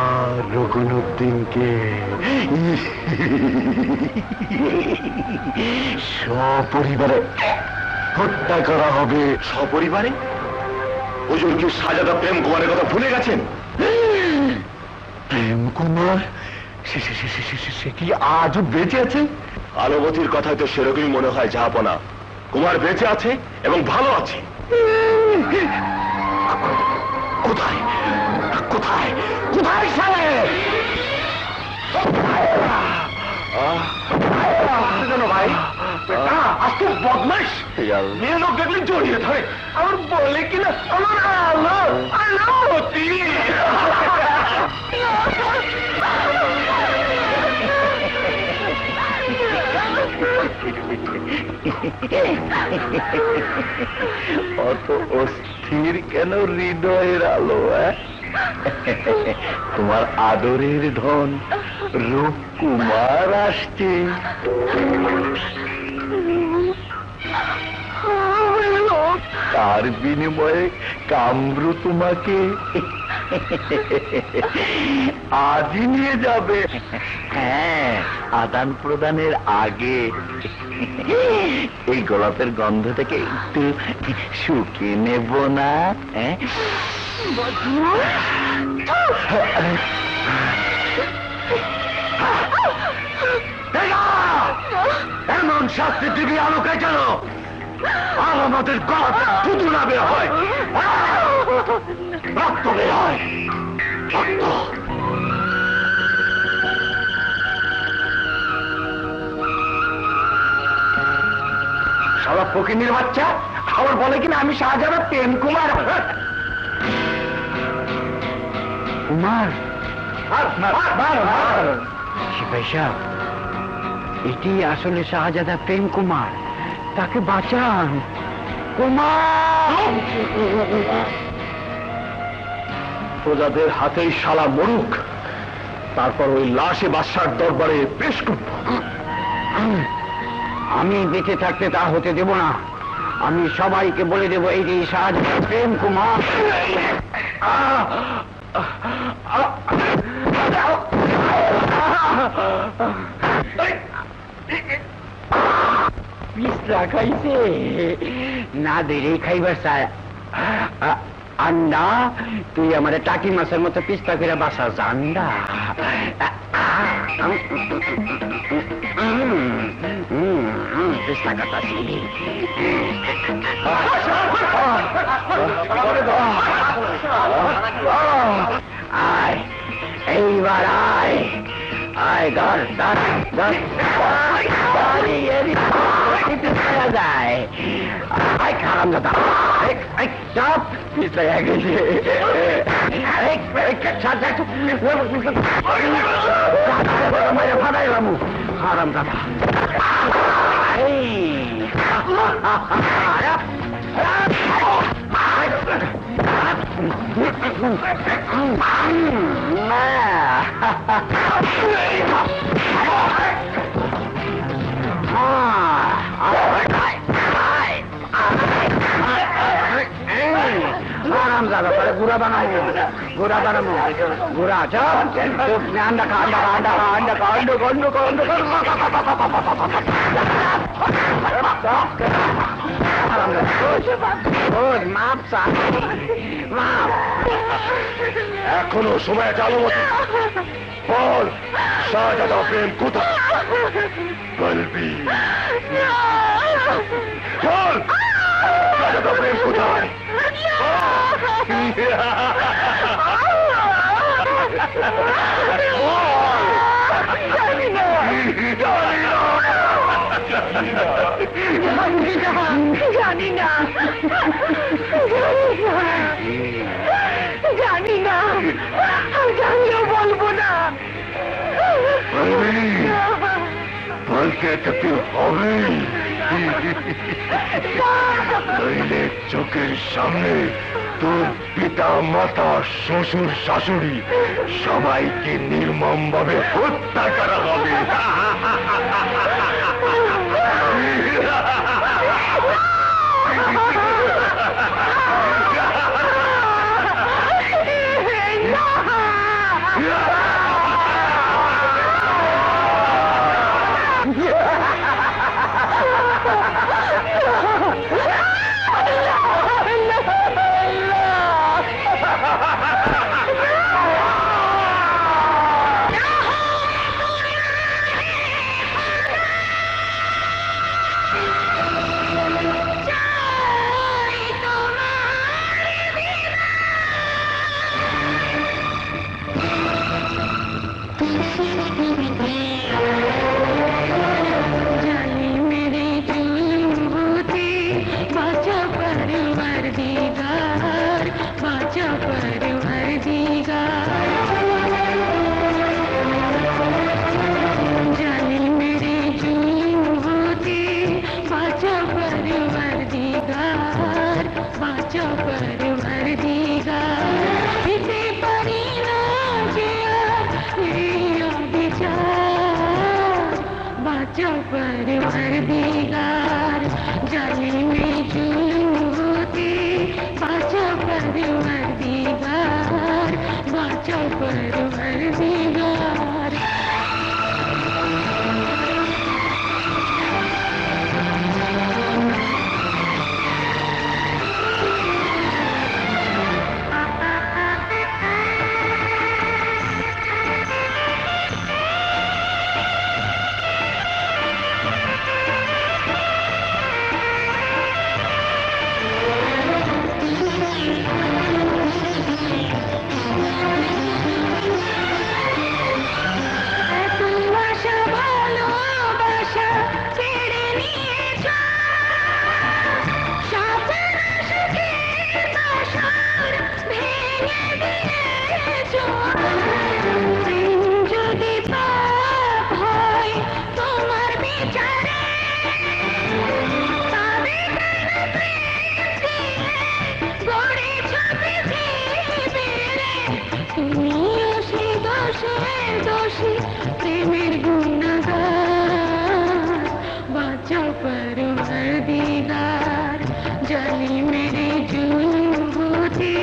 রুকনুদ্দিনকে সপরিবারে হত্যা করা হবে। সপরিবারে? হুজুর কি শাহজাদা প্রেম কুমারের কথা ভুলে গেছেন? প্রেম কুমার? সে কি আজও বেঁচে আছে? আলবতীর কথায় তো সেরকমই মনে হয় জাহাপনা। কুমার বেঁচে আছে এবং ভালো আছে। কোথায় কোথায় কোথায় সালে ভাই? আজকে বদমাইশ মেয়ে লোক দেখলে জড়িয়ে ধরে, আমার বলে কিনা আমার আলো আলোমতি। অত অস্থির কেন হৃদয়ের আলো? তোমার আদরের ধন রূপকুমার আসছে। তার বিনিময়ে কামরু তোমাকে আজই নিয়ে যাবে। হ্যাঁ, আদান প্রদানের আগে এই গোলাপের গন্ধ থেকে একটু শুকিয়ে নেব না? এমন শাস্তি দিবি আলোকে কেন? আর আমাদের গলাতে পুতুলা বের হয়, রক্ত বের হয়, রক্ত। শালা ফকিনীর বাচ্চা আবার বলে কিনা আমি শাহজাহান প্রেম কুমার। কুমার সিপাহী সাহেব, এটি আসলে শাহজাদা প্রেম কুমার, তাকে বাঁচান। কুমার প্রজাদের হাতেই শালা মরুক, তারপর ওই লাশে বাদশার দরবারে পেশ করব। আমি বেঁচে থাকতে তা হতে দেব না। আমি সবাইকে বলে দেবো এই যে শাহজাদা প্রেম কুমার। পিছলা খাইছে না, দেরি খাইবার চায়। আন্ডা, তুই আমার টাকি মাছের মতো পিছলা করে বাসা আন্ডা। পিছলা কাটাছি। আয়, এইবার আয় আয়, ঘর যায়। আয় খারাপ দাদা, চাপ পিছলা গেছে। ফাটাইলাম হারাম দাদা। গুড়া বানাবো, গুড়া বানাবো, গুড়া আন্ডা খা, আন্ডা খা, আন্ডা খা, আন্ডা খা, আন্ডা গন্ড গন্ড। এখনো সময় চালু হচ্ছে। বল, শাহজাদা প্রেম কোথায়? বলবি? বল, শাহজাদা প্রেম কোথায়? জানি না, জানি না, জানিও বলবো না। বলতে তো হবে, নইলে চোখের সামনে তোর পিতা মাতা শ্বশুর শাশুড়ি সবাইকে নির্মম ভাবে হত্যা করা হবে। जुल्म होते बाचा परवरदिगार बाचा परवरदिगार प्रेमेर गुनगार बाचा परवरदिगार जाली मेरे जुल्म होते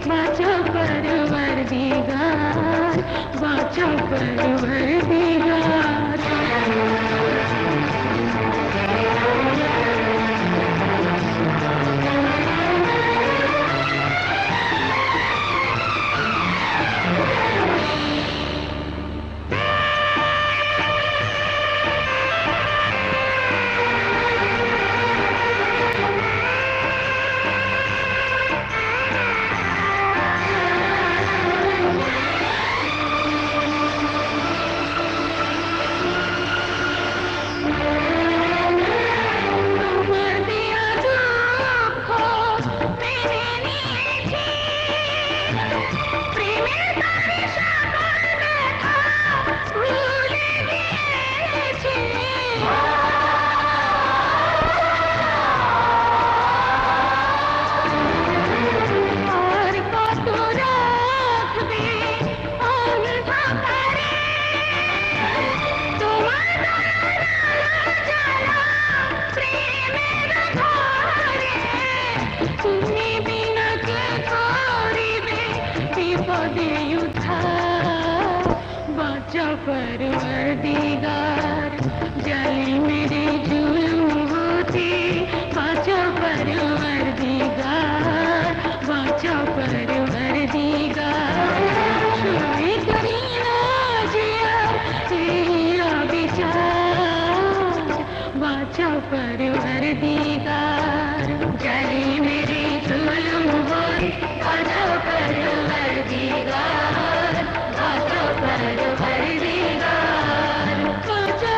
बाचा परवरदिगार बाचा परवरदिगार परवरदिगार जाली मेरे जुल्म होते बाचा परवरदिगार बाचा परवरदिगार शुरू करी ना जिया तेरा विचार बाचा परवरदिगार जाली मेरे जुल्म होते बाचा परवरदिगार बाचा परवरदिगार बाचा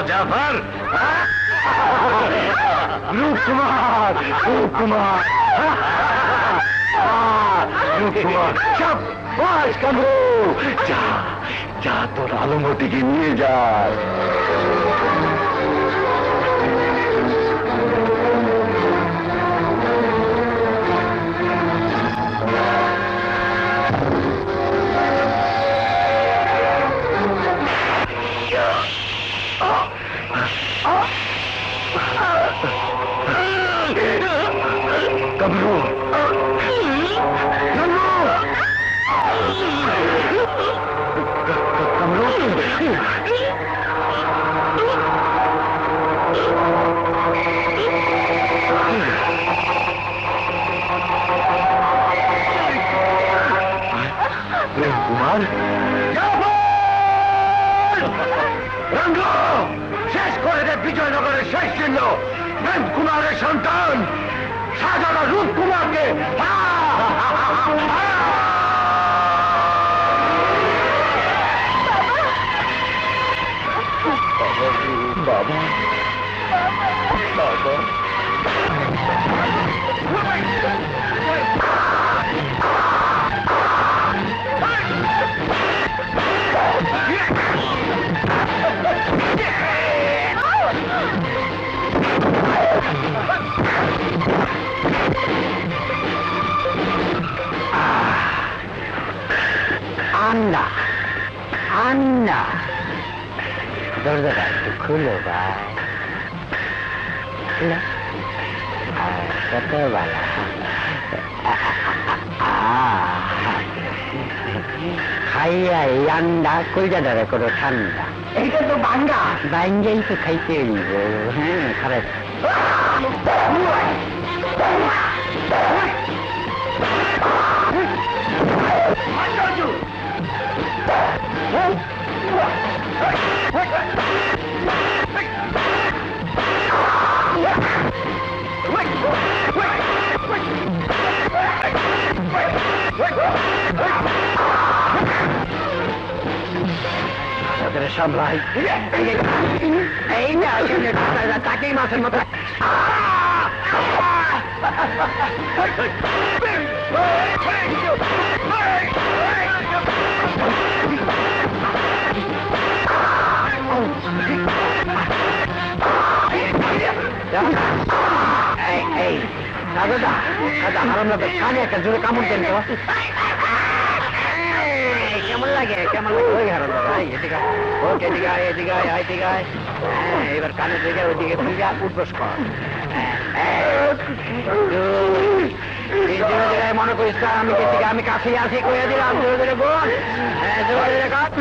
जाफर रूपकुमार रूपकुमार रूपकुमार शाबाश कमरू जा जा তোর আলমতিকে নিয়ে যা कमरू प्रेम कुमार रंग শেষ করে দে বিজয়নগরের শেষ চিহ্ন প্রেম কুমারের সন্তান শাহজাদা রূপ কুমারকে বাবা বাবা अन्ना अन्ना दरवाजा একটু খুলো ভাই খুলো কত ভালো খাইয়া এই আন্ডা কইজাটারে করো ঠান্ডা এইটা তো বাঙ্গা বাইঙ্গাই তো খাইতে হইব হ্যাঁ খারাপ সামলাই এই না তাকেই মাছের মতো এই দাদা দাদা হারাম লাগে কানে একটা জোরে কামড় দেন তো কেমন লাগে কেমন লাগে ওই হারাম দাদা এদিকে ওকে এদিকে এদিকে এদিকে এবার কানে থেকে ওইদিকে ফিরে উঠবস কর মনে করিস আমি আমি কাছে আসি কইয়া দিলাম জোরে জোরে বল হ্যাঁ জোরে জোরে কাজ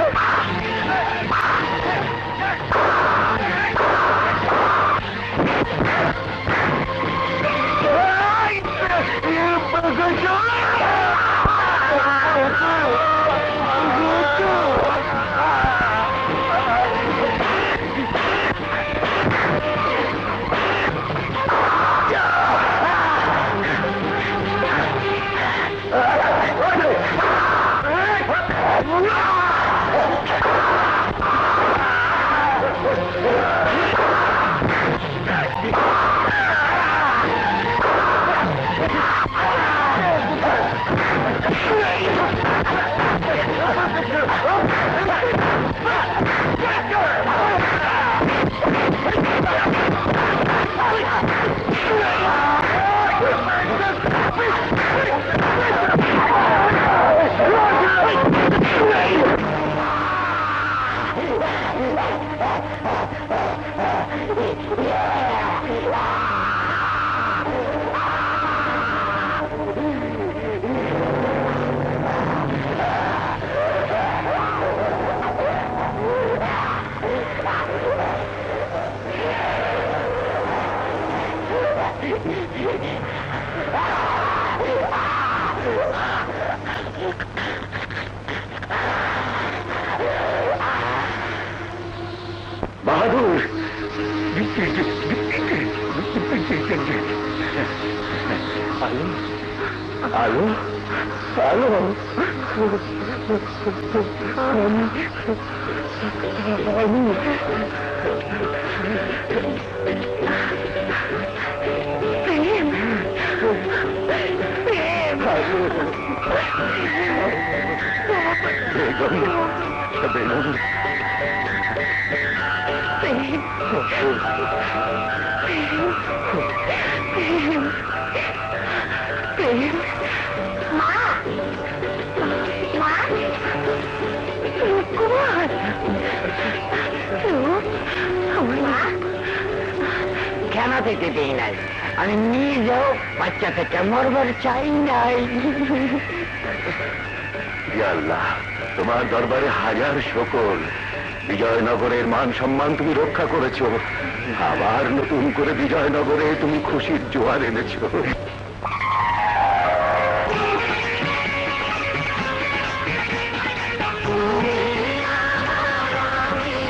बहादुर आलो आलो कुमार জানা থেকে দিই নাই, আমি নিজেও বাচ্চা থেকে মরবার চাই নাই। ইয়া আল্লাহ, তোমার দরবারে হাজার শুকর। বিজয়নগরের মান সম্মান তুমি রক্ষা করেছো, আবার নতুন করে বিজয়নগরে তুমি খুশির জোয়ার এনেছো।